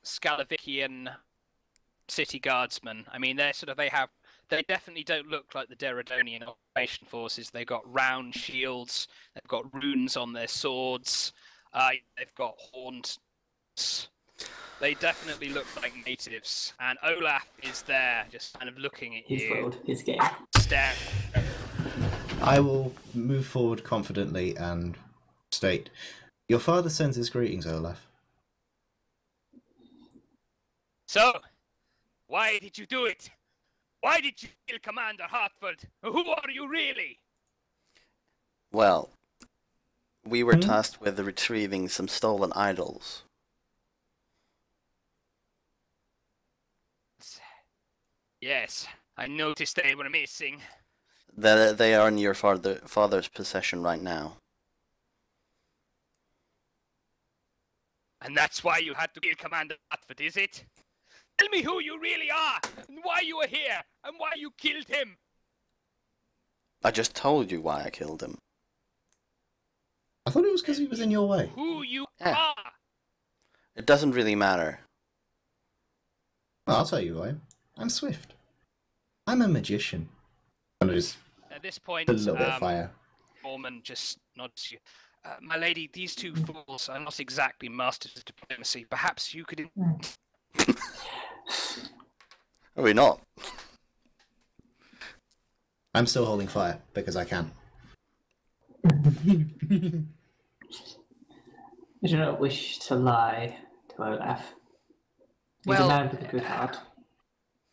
Scalavikian city guardsmen. I mean, they definitely don't look like the Deridonian occupation forces. They've got round shields. They've got runes on their swords. They've got horns. They definitely look like natives. And Olaf is there, just kind of looking at He's you, foiled his game. staring. I will move forward confidently and state, your father sends his greetings, Olaf. So, why did you do it? Why did you kill Commander Hartford? Who are you really? Well, we were tasked with retrieving some stolen idols. Yes, I noticed they were missing. They are in your father's possession right now. And that's why you had to kill Commander Hartford, is it? Tell me who you really are, and why you are here, and why you killed him. I just told you why I killed him. I thought it was because he was in your way. Who you Yeah. are. It doesn't really matter. Well, I'll tell you who I am. I'm Swift. I'm a magician. And just At this point, a little bit of fire. Norman just nods you. My lady, these two fools are not exactly masters of diplomacy. Perhaps you could... Are we not? I'm still holding fire because I can. I do not wish to lie to Olaf. He's Well, a man with a good heart.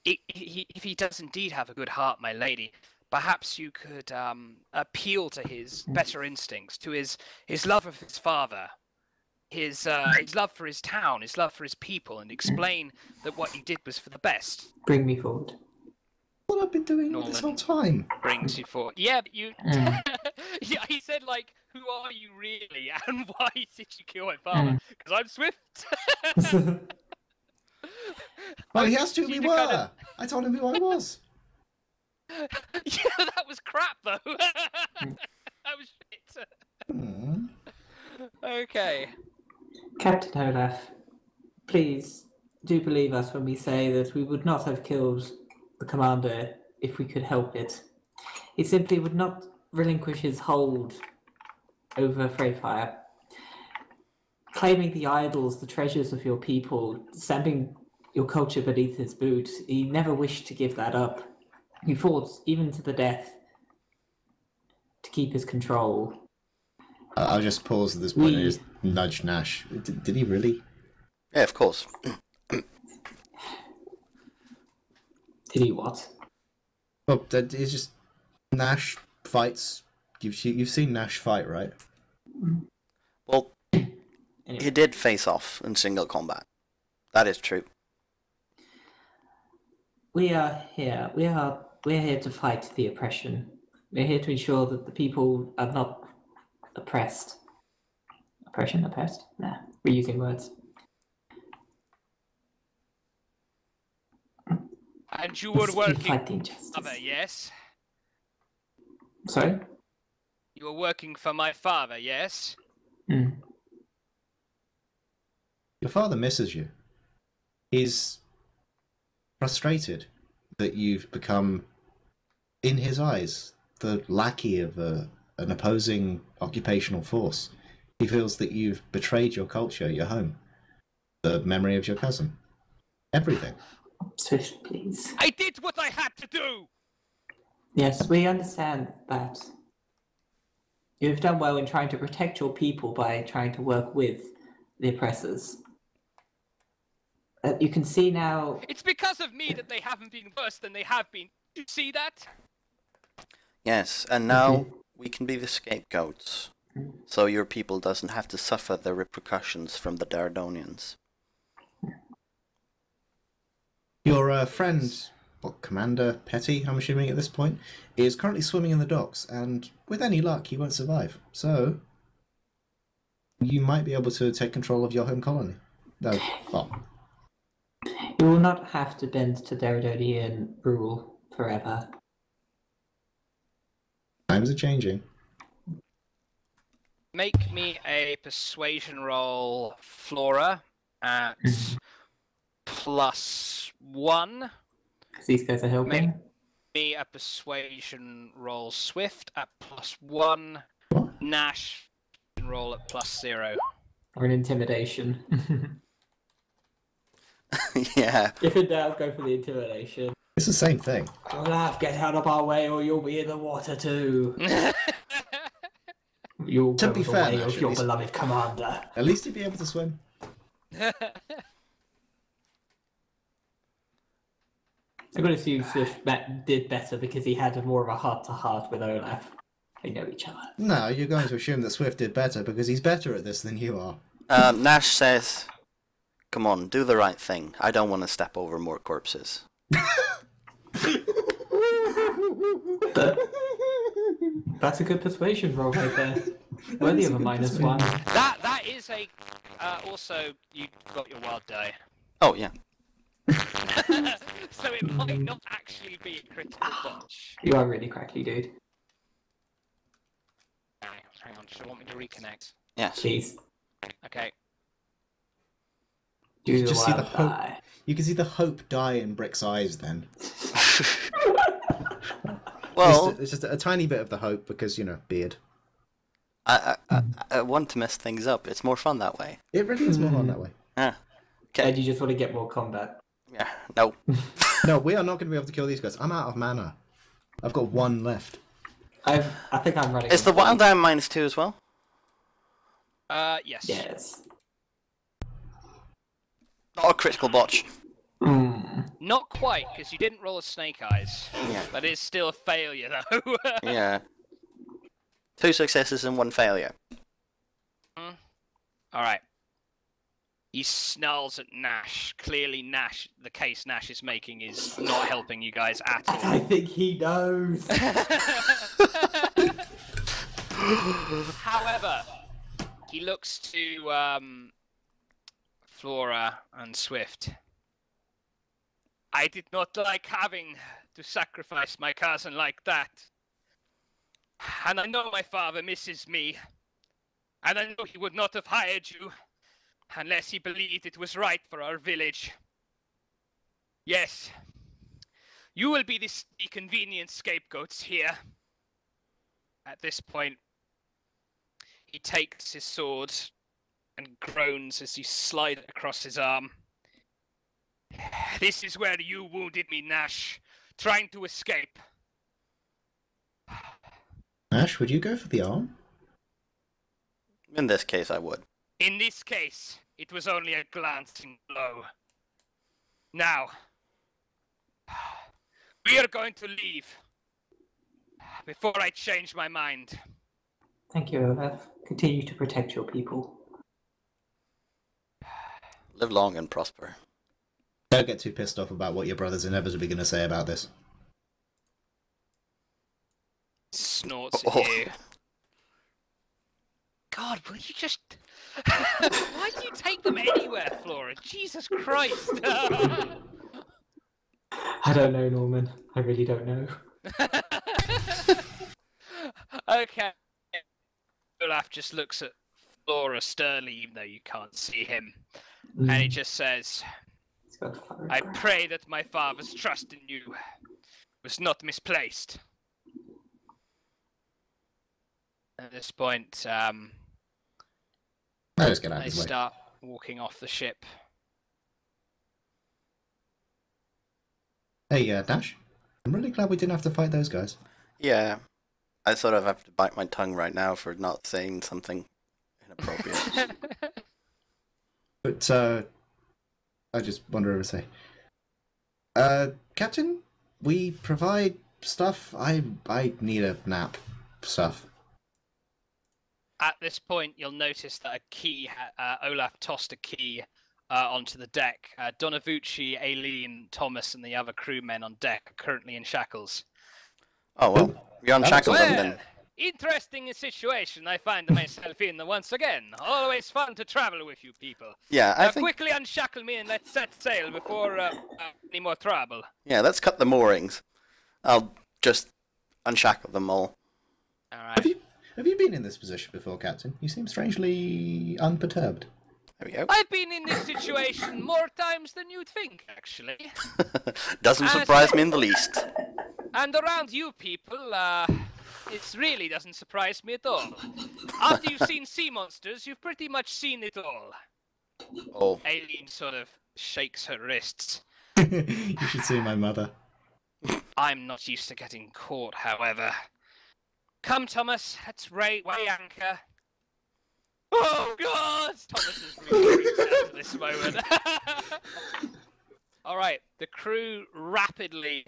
If he does indeed have a good heart, my lady, perhaps you could appeal to his better instincts, to his love of his father. his love for his town, his love for his people, and explain that what he did was for the best. Bring me forward. What I've been doing all this whole time. Brings you forward. Yeah, but you. Mm. Yeah, he said like, "Who are you really, and why did you kill my father?" Because I'm Swift. Well, I he asked who we wanted you were. to kind I told him who I was. Yeah, that was crap though. That was shit. Hmm. Okay. Captain Olaf, please do believe us when we say that we would not have killed the commander if we could help it. He simply would not relinquish his hold over Freyfire. Claiming the idols, the treasures of your people, stamping your culture beneath his boot, he never wished to give that up. He fought even to the death to keep his control. I'll just pause at this point and just nudge Nash. Did he really? Yeah, of course. Did he what? Well, it's just Nash fights. You've seen Nash fight, right? Well, Anyway. he did face off in single combat. That is true. We're here to fight the oppression. We're here to ensure that the people are not oppressed. Oppressed? Nah, we're using words. And you were We working. fight the injustice. Father, yes. Sorry? You were working for my father, yes. Mm. Your father misses you. He's frustrated that you've become, in his eyes, the lackey of an opposing occupational force. He feels that you've betrayed your culture, your home, the memory of your cousin. Everything. Swift, please. I did what I had to do. Yes, we understand that. You've done well in trying to protect your people by trying to work with the oppressors. You can see now. It's because of me that they haven't been worse than they have been. Do you see that? Yes, and now we can be the scapegoats. So your people doesn't have to suffer the repercussions from the Dardonians. Your friend, Commander Petty, I'm assuming at this point, is currently swimming in the docks, and with any luck, he won't survive. So, you might be able to take control of your home colony. No, well, You will not have to bend to Daradonian rule forever. times are changing. Make me a persuasion roll, Flora, at +1. Because these guys are helping. Me a persuasion roll, Swift, at +1. Nash roll at +0. Or an intimidation. Yeah. If in doubt, go for the intimidation. It's the same thing. Olaf, get out of our way or you'll be in the water too. You'll To go be the fair, way Nash, of at your least- beloved commander. At least he'd be able to swim. I'm going to assume Swift did better because he had more of a heart-to-heart with Olaf. They know each other. No, you're going to assume that Swift did better because he's better at this than you are. Nash says, "Come on, do the right thing. I don't want to step over more corpses." That's a good persuasion roll right there. Worthy of a -1. That is a. Also, you got your wild die. Oh, yeah. So it might not actually be a critical botch. You are really crackly, dude. Hang on, do you want me to reconnect? Yes. Jeez. Okay. Do You the just see the wild hope. die. You can see the hope die in Brick's eyes then. Well, It's just a tiny bit of the hope because, you know, beard. I want to mess things up. It's more fun that way. It really is more fun that way. Yeah. And Okay. you just want to get more combat. Yeah. No. No, we are not going to be able to kill these guys. I'm out of mana. I've got one left. I think I'm running. Is the into- wild die -2 as well? Yes. Yes. Not a critical botch. Not quite, because you didn't roll a snake eyes. Yeah. That is still a failure, though. Yeah. 2 successes and 1 failure. Alright. He snarls at Nash. Clearly, the case Nash is making is not helping you guys at all. I think he knows. However, he looks to Flora and Swift. I did not like having to sacrifice my cousin like that. And I know my father misses me. And I know he would not have hired you unless he believed it was right for our village. Yes, you will be the convenient scapegoats here. At this point, he takes his sword and groans as he slides it across his arm. This is where you wounded me, Nash, trying to escape. Nash, would you go for the arm? In this case, I would. In this case, it was only a glancing blow. Now, we are going to leave before I change my mind. Thank you, Olaf. Continue to protect your people. Live long and prosper. Don't get too pissed off about what your brother's inevitably going to say about this. Snorts at you. God, will you just... Why do you take them anywhere, Flora? Jesus Christ! I don't know, Norman. I really don't know. Okay. Olaf just looks at Flora sternly, even though you can't see him. And he just says, He's got a photograph. I pray that my father's trust in you was not misplaced. At this point, No, just get out they of his way. start walking off the ship. Hey, Dash. I'm really glad we didn't have to fight those guys. Yeah, I sort of have to bite my tongue right now for not saying something inappropriate. But, I just wonder to say. Captain, we provide stuff. I need a nap. Stuff. At this point, you'll notice that a key, Olaf tossed a key onto the deck. Donavucci, Aileen, Thomas, and the other crewmen on deck are currently in shackles. Oh, well, you unshackle them then. Interesting situation I find myself in once again. Always fun to travel with you people. Yeah, I think... Quickly unshackle me and let's set sail before any more trouble. Yeah, let's cut the moorings. I'll just unshackle them all. Alright. Have you been in this position before, Captain? You seem strangely unperturbed. There we go. I've been in this situation more times than you'd think, actually. Doesn't surprise me in the least. And around you people, it really doesn't surprise me at all. After you've seen sea monsters, you've pretty much seen it all. Oh. Aileen sort of shakes her wrists. You should see my mother. I'm not used to getting caught, however. Come, Thomas, let's weigh anchor. Oh, God! Thomas is really freaked out at this moment. Alright, the crew rapidly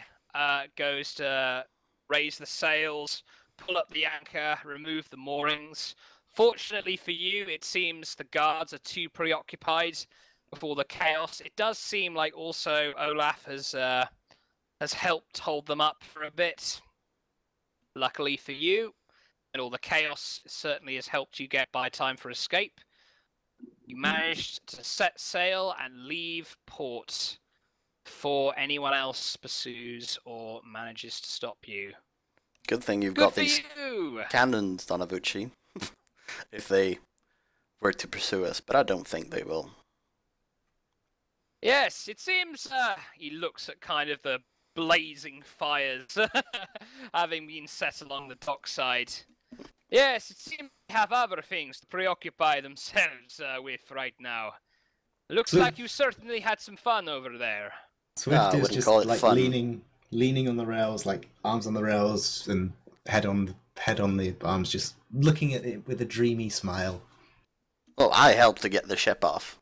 goes to raise the sails, pull up the anchor, remove the moorings. Fortunately for you, it seems the guards are too preoccupied with all the chaos. It does seem like also Olaf has helped hold them up for a bit. Luckily for you, and all the chaos certainly has helped you get by time for escape. You managed to set sail and leave port before anyone else pursues or manages to stop you. Good thing you've Good got for these you! cannons, Donavucci. If they were to pursue us, but I don't think they will. Yes, it seems he looks at kind of the blazing fires having been set along the dockside. Yes, it seems they have other things to preoccupy themselves with right now. Looks like you certainly had some fun over there. Swift I is wouldn't just call it like fun. leaning on the rails, like arms on the rails and head on the arms, just looking at it with a dreamy smile. Well, I helped to get the ship off.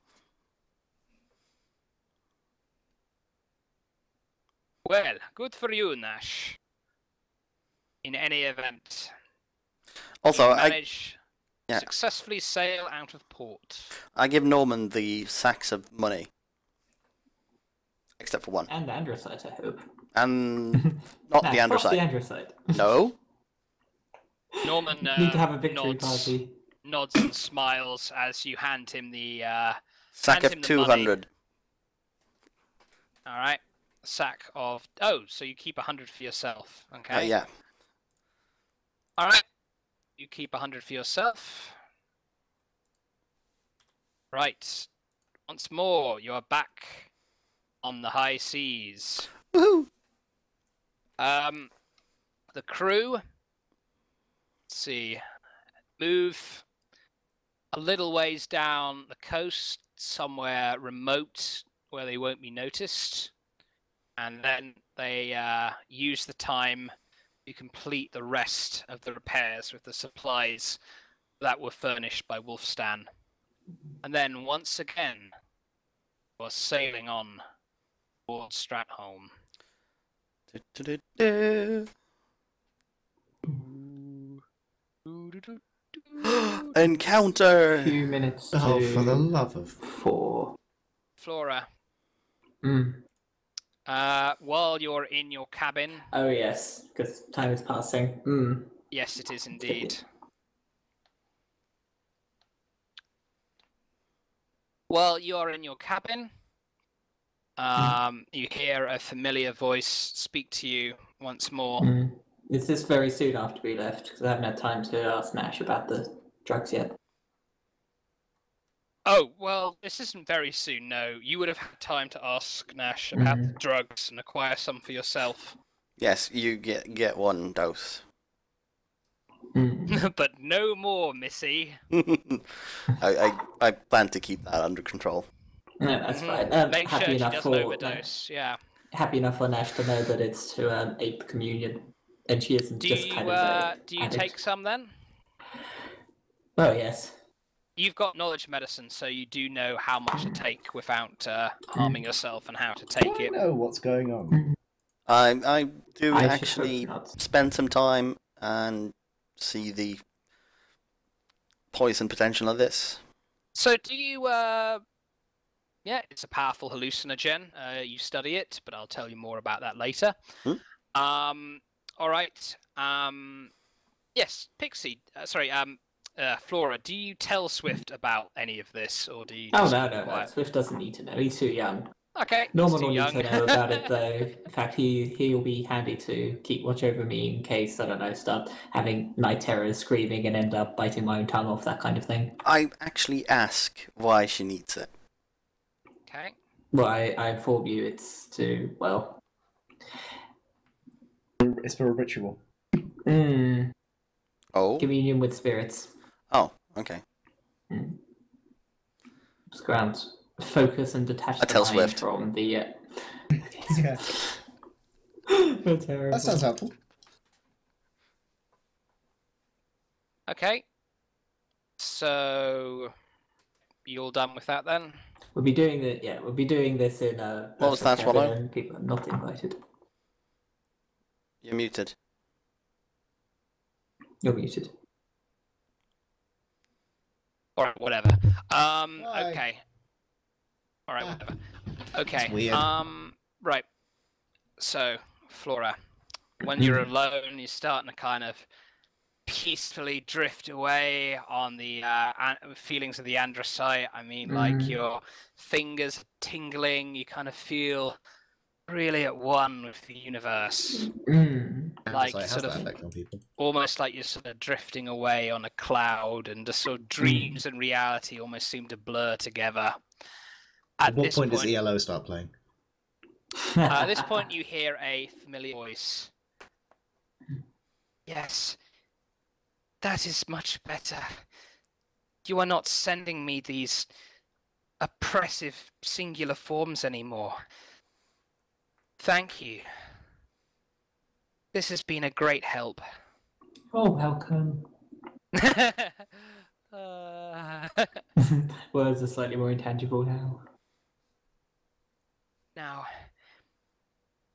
Well, good for you, Nash. In any event, Also, you manage... Yeah. Successfully sail out of port. I give Norman the sacks of money. Except for one. And andesite, I hope. And not the Nah, cross the andesite. andesite. No? Norman Need to have a victory nods, party. nods and smiles as you hand him the Sack hand of him the 200. All right, sack of. Oh, so you keep 100 for yourself. Okay. Yeah. All right. You keep 100 for yourself. Right. Once more, you're back on the high seas. Woohoo! The crew. Let's see. Move a little ways down the coast, somewhere remote where they won't be noticed, and then they use the time to complete the rest of the repairs with the supplies that were furnished by Wolfstan. And then once again, we're sailing on towards Stratholm. Encounter! 2 minutes to Oh, for the love of... 4. Flora, Mm. while you're in your cabin, Oh yes, because time is passing. Mm. yes, it is indeed. While you're in your cabin, you hear a familiar voice speak to you once more. Mm. Is this very soon after we left? Because I haven't had time to ask Nash about the drugs yet. Oh, well, this isn't very soon, no. You would have had time to ask Nash about the drugs and acquire some for yourself. Yes, you get one dose. Mm. But no more, Missy. I plan to keep that under control. No, that's fine. Make sure Happy she enough doesn't for overdose, yeah. happy enough for Nash to know that it's to aid the communion, and she isn't Do just you, kind of a do you addict. take some then? Oh yes. You've got knowledge medicine, so you do know how much to take without harming yourself and how to take I it. know what's going on. I do I should actually hope not. spend some time and see the poison potential of this. So do you, yeah, it's a powerful hallucinogen. You study it, but I'll tell you more about that later. All right. Yes, Pixie, Flora, do you tell Swift about any of this, or do you Oh just no, keep no, no. quiet? Swift doesn't need to know. He's too young. Okay, Norman he's too will young. need to know about it though. In fact, he'll be handy to keep watch over me in case, I don't know, start having night terrors, screaming, and end up biting my own tongue off, that kind of thing. I actually ask why she needs it. Okay. Well, I inform you it's to, well... It's for a ritual. Oh? Communion with spirits. Oh, okay. Just ground. Focus and detach I the tell mind Swift. from the... Yeah. Terrible. That sounds helpful. Okay. So, you all done with that then? We'll be doing this in a... What was that, cabin, Swallow? and people are not invited. You're muted. You're muted. Alright, whatever. Why? Okay. Alright, whatever. Okay. That's weird. Right. So, Flora, when you're alone, you're starting to kind of peacefully drift away on the feelings of the andesite. I mean, like your fingers are tingling, you kind of feel really at one with the universe. Like, How's sort that of effect on people? almost like you're sort of drifting away on a cloud, and the sort of dreams and reality almost seem to blur together. At what point does ELO start playing? At this point, you hear a familiar voice. Yes, that is much better. You are not sending me these oppressive singular forms anymore. Thank you. This has been a great help. Oh, welcome. Words are slightly more intangible now. Now,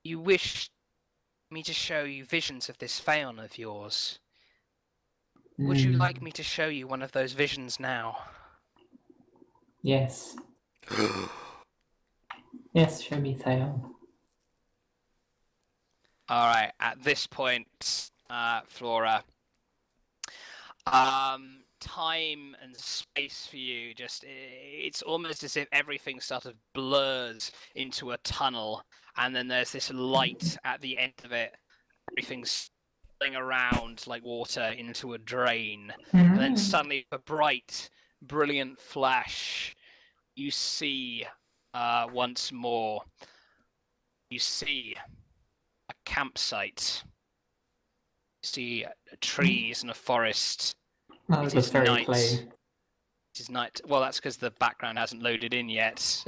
you wish me to show you visions of this Thaeon of yours. Would you like me to show you one of those visions now? Yes. Yes, show me Thaeon. Alright, at this point, Flora, time and space for you, it's almost as if everything sort of blurs into a tunnel, and then there's this light at the end of it. Everything's spilling around like water into a drain, and then suddenly a bright, brilliant flash, you see, once more, you see a campsite. You see trees and a forest. No, it looks very plain. It is night. Well, that's because the background hasn't loaded in yet.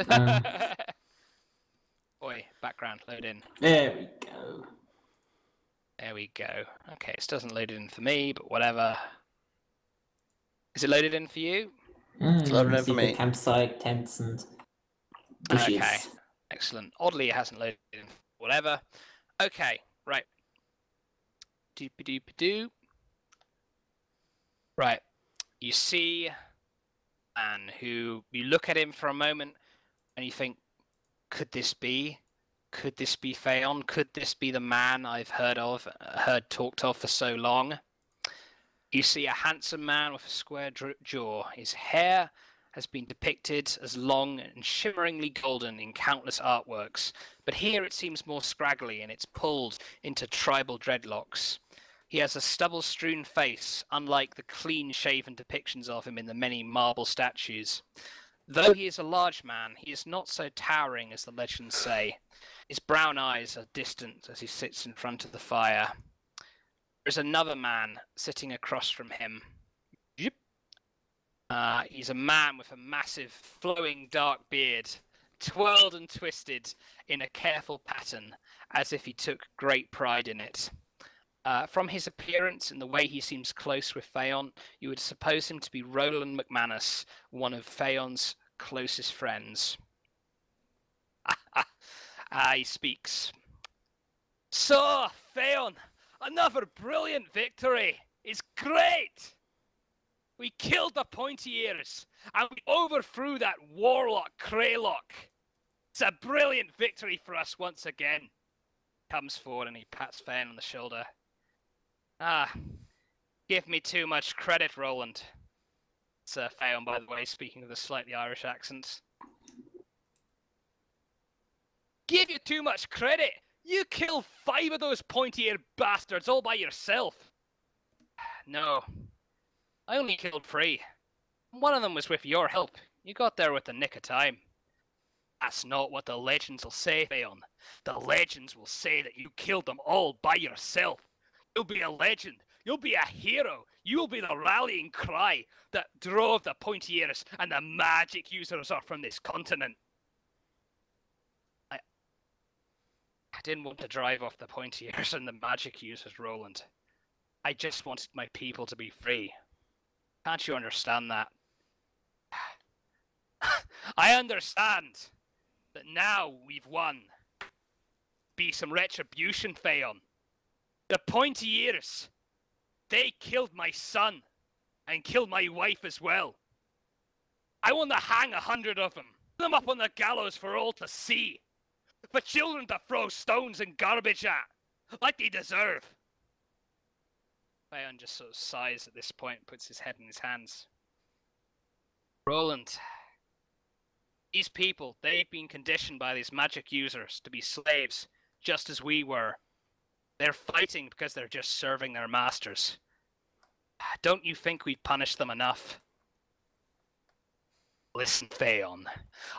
Oi, background, load in. There we go. There we go. Okay, it doesn't load it in for me, but whatever. Is it loaded in for you? It's loaded in See for the me. campsite, tents, and bushes. Okay, excellent. Oddly, it hasn't loaded in. Whatever. Okay, right. Doop-a-doop-a-doo. Right. You see a man who, you look at him for a moment and you think, could this be? Could this be Thaeon? Could this be the man I've heard talked of for so long? You see a handsome man with a square jaw. His hair has been depicted as long and shimmeringly golden in countless artworks, but here it seems more scraggly and it's pulled into tribal dreadlocks. He has a stubble-strewn face, unlike the clean-shaven depictions of him in the many marble statues. Though he is a large man, he is not so towering as the legends say. His brown eyes are distant as he sits in front of the fire. There is another man sitting across from him. He's a man with a massive, flowing dark beard, twirled and twisted in a careful pattern, as if he took great pride in it. From his appearance and the way he seems close with Thaeon, you would suppose him to be Roland McManus, one of Thaeon's closest friends. He speaks. So, Thaeon, another brilliant victory! It's great! We killed the Pointy Ears, and we overthrew that warlock Kraylock. It's a brilliant victory for us once again. Comes forward and he pats Thaeon on the shoulder. Give me too much credit, Roland. It's Thaeon, by the way, speaking with a slightly Irish accent. Give you too much credit? You killed 5 of those pointy-eared bastards all by yourself. No, I only killed 3. One of them was with your help. You got there with the nick of time. That's not what the legends will say, Thaeon. The legends will say that you killed them all by yourself. You'll be a legend. You'll be a hero. You'll be the rallying cry that drove the pointy ears and the magic users off from this continent. I didn't want to drive off the pointy ears and the magic users, Roland. I just wanted my people to be free. Can't you understand that? I understand that now we've won. Be some retribution, Thaeon. The pointy ears, they killed my son and killed my wife as well. I want to hang 100 of them, put them up on the gallows for all to see, for children to throw stones and garbage at, like they deserve. Thaeon just sort of sighs at this point, puts his head in his hands. Roland, these people, they've been conditioned by these magic users to be slaves, just as we were. They're fighting because they're just serving their masters. Don't you think we've punished them enough? Listen, Thaeon,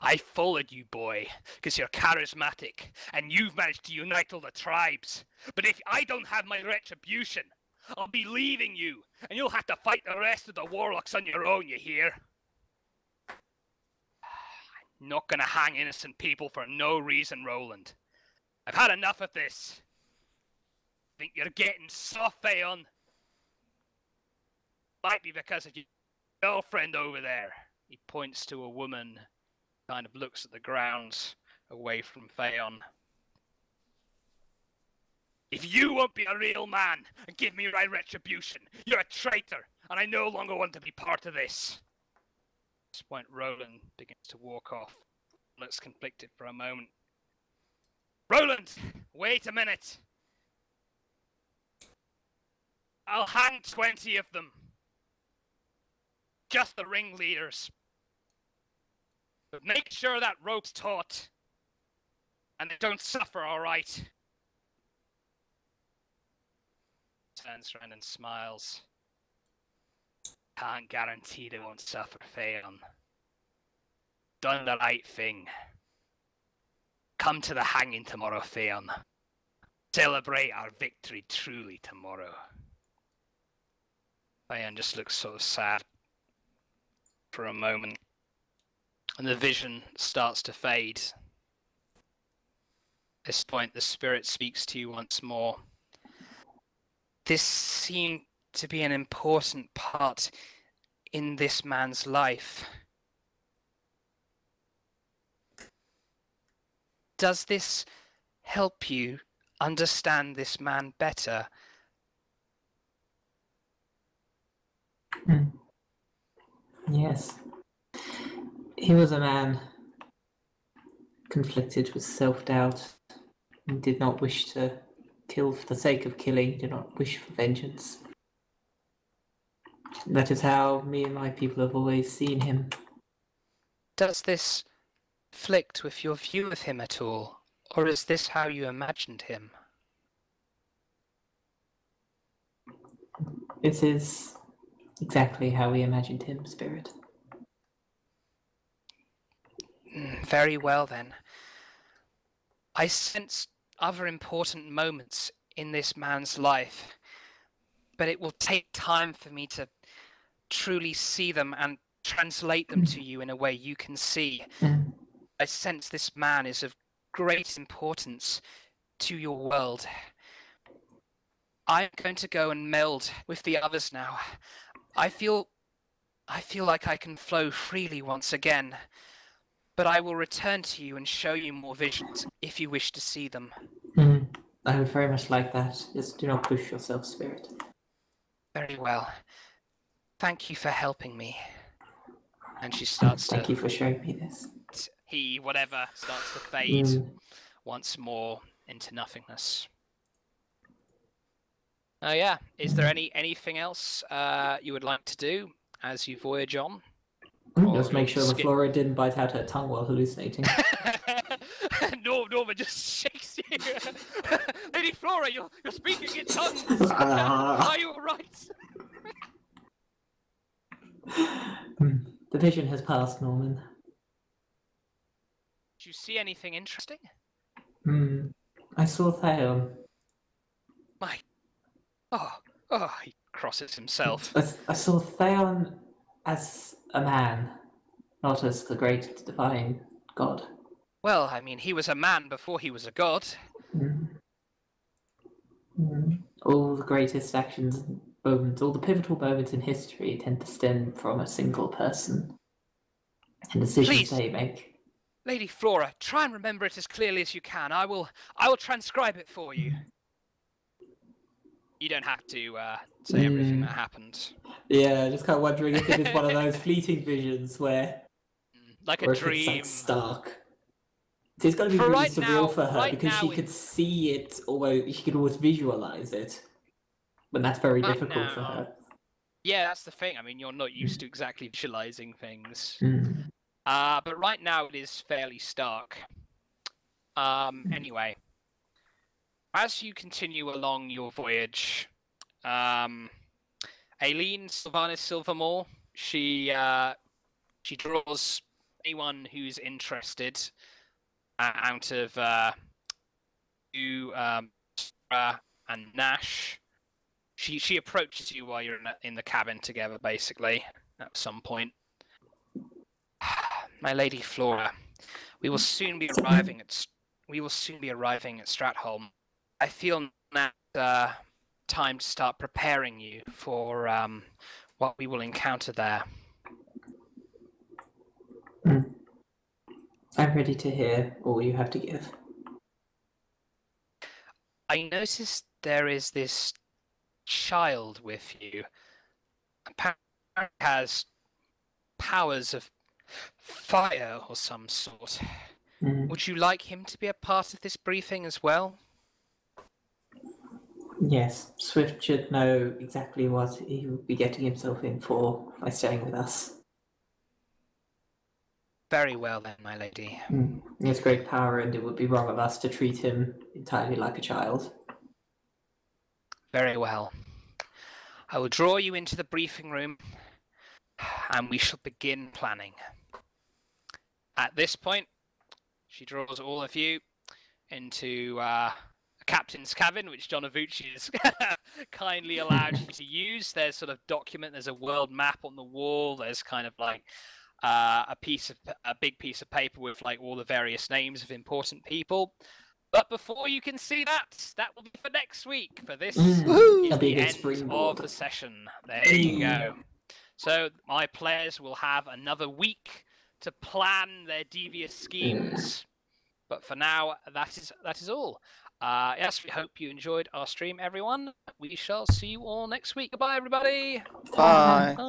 I followed you, boy, because you're charismatic, and you've managed to unite all the tribes. But if I don't have my retribution, I'll be leaving you, and you'll have to fight the rest of the warlocks on your own, you hear? I'm not gonna hang innocent people for no reason, Roland. I've had enough of this. Think you're getting soft, Thaeon? Might be because of your girlfriend over there. He points to a woman, kind of looks at the ground, away from Thaeon. If you won't be a real man and give me my retribution, you're a traitor, and I no longer want to be part of this. At this point, Roland begins to walk off. Looks conflicted for a moment. Roland, wait a minute. I'll hang 20 of them. Just the ringleaders. But make sure that rope's taut. And they don't suffer, alright? Turns around and smiles. Can't guarantee they won't suffer, Thaeon. Done the right thing. Come to the hanging tomorrow, Thaeon. Celebrate our victory truly tomorrow. Thaeon just looks sort of sad for a moment. And the vision starts to fade. At this point, the spirit speaks to you once more. This seemed to be an important part in this man's life. Does this help you understand this man better? Yes. He was a man conflicted with self-doubt and did not wish to kill for the sake of killing, did not wish for vengeance. That is how me and my people have always seen him. Does this conflict with your view of him at all? Or is this how you imagined him? It is exactly how we imagined him, Spirit. Very well then. I sense other important moments in this man's life, but it will take time for me to truly see them and translate them to you in a way you can see. I sense this man is of great importance to your world. I'm going to go and meld with the others now. I feel like I can flow freely once again. But I will return to you and show you more visions if you wish to see them. I would very much like that. Just do not push yourself, Spirit. Very well. Thank you for helping me. And she starts Thank you for showing me this. Whatever, starts to fade once more into nothingness. Oh yeah, is there anything else you would like to do as you voyage on? Just make sure the flora didn't bite out her tongue while hallucinating. Norma just shakes you. Lady Flora, you're speaking in tongues. Are you alright? The vision has passed, Norman. Did you see anything interesting? I saw Thaeon. He crosses himself. I saw Thaeon as a man, not as the great divine god. Well, I mean, he was a man before he was a god. All the greatest actions and moments, all the pivotal moments in history tend to stem from a single person and decisions they make. Lady Flora, try and remember it as clearly as you can. I will transcribe it for you. You don't have to say everything that happened. Yeah, just kind of wondering if it is one of those fleeting visions where... like a dream. It's like stark. So it's got to be really surreal for her because she could see it, although she could always visualize it. But that's very difficult for her. Yeah, that's the thing. I mean, you're not used to exactly visualizing things. But right now it is fairly stark. Anyway, as you continue along your voyage, Aileen Sylvanas Silvermore, she draws anyone who's interested out of you, Sarah and Nash. She approaches you while you're in the cabin together, basically, at some point. My Lady Flora, we will soon be arriving at Stratholm. I feel now time to start preparing you for what we will encounter there. I'm ready to hear all you have to give. I noticed there is this child with you. apparently has powers of fire or some sort. Mm. Would you like him to be a part of this briefing as well? Yes, Swift should know exactly what he will be getting himself in for by staying with us. Very well then, my lady. He has great power, and it would be wrong of us to treat him entirely like a child. Very well. I will draw you into the briefing room, and we shall begin planning. At this point, she draws all of you into a captain's cabin, which John Avucci has kindly allowed you to use. There's sort of document, there's a world map on the wall, there's kind of like a big piece of paper with like all the various names of important people. But before you can see that, that will be for next week. For this is That'll be the a good end springboard. of the session. There you go. So my players will have another week to plan their devious schemes. But for now, that is all. Yes, we hope you enjoyed our stream, everyone. We shall see you all next week. Goodbye, everybody. Bye. Bye.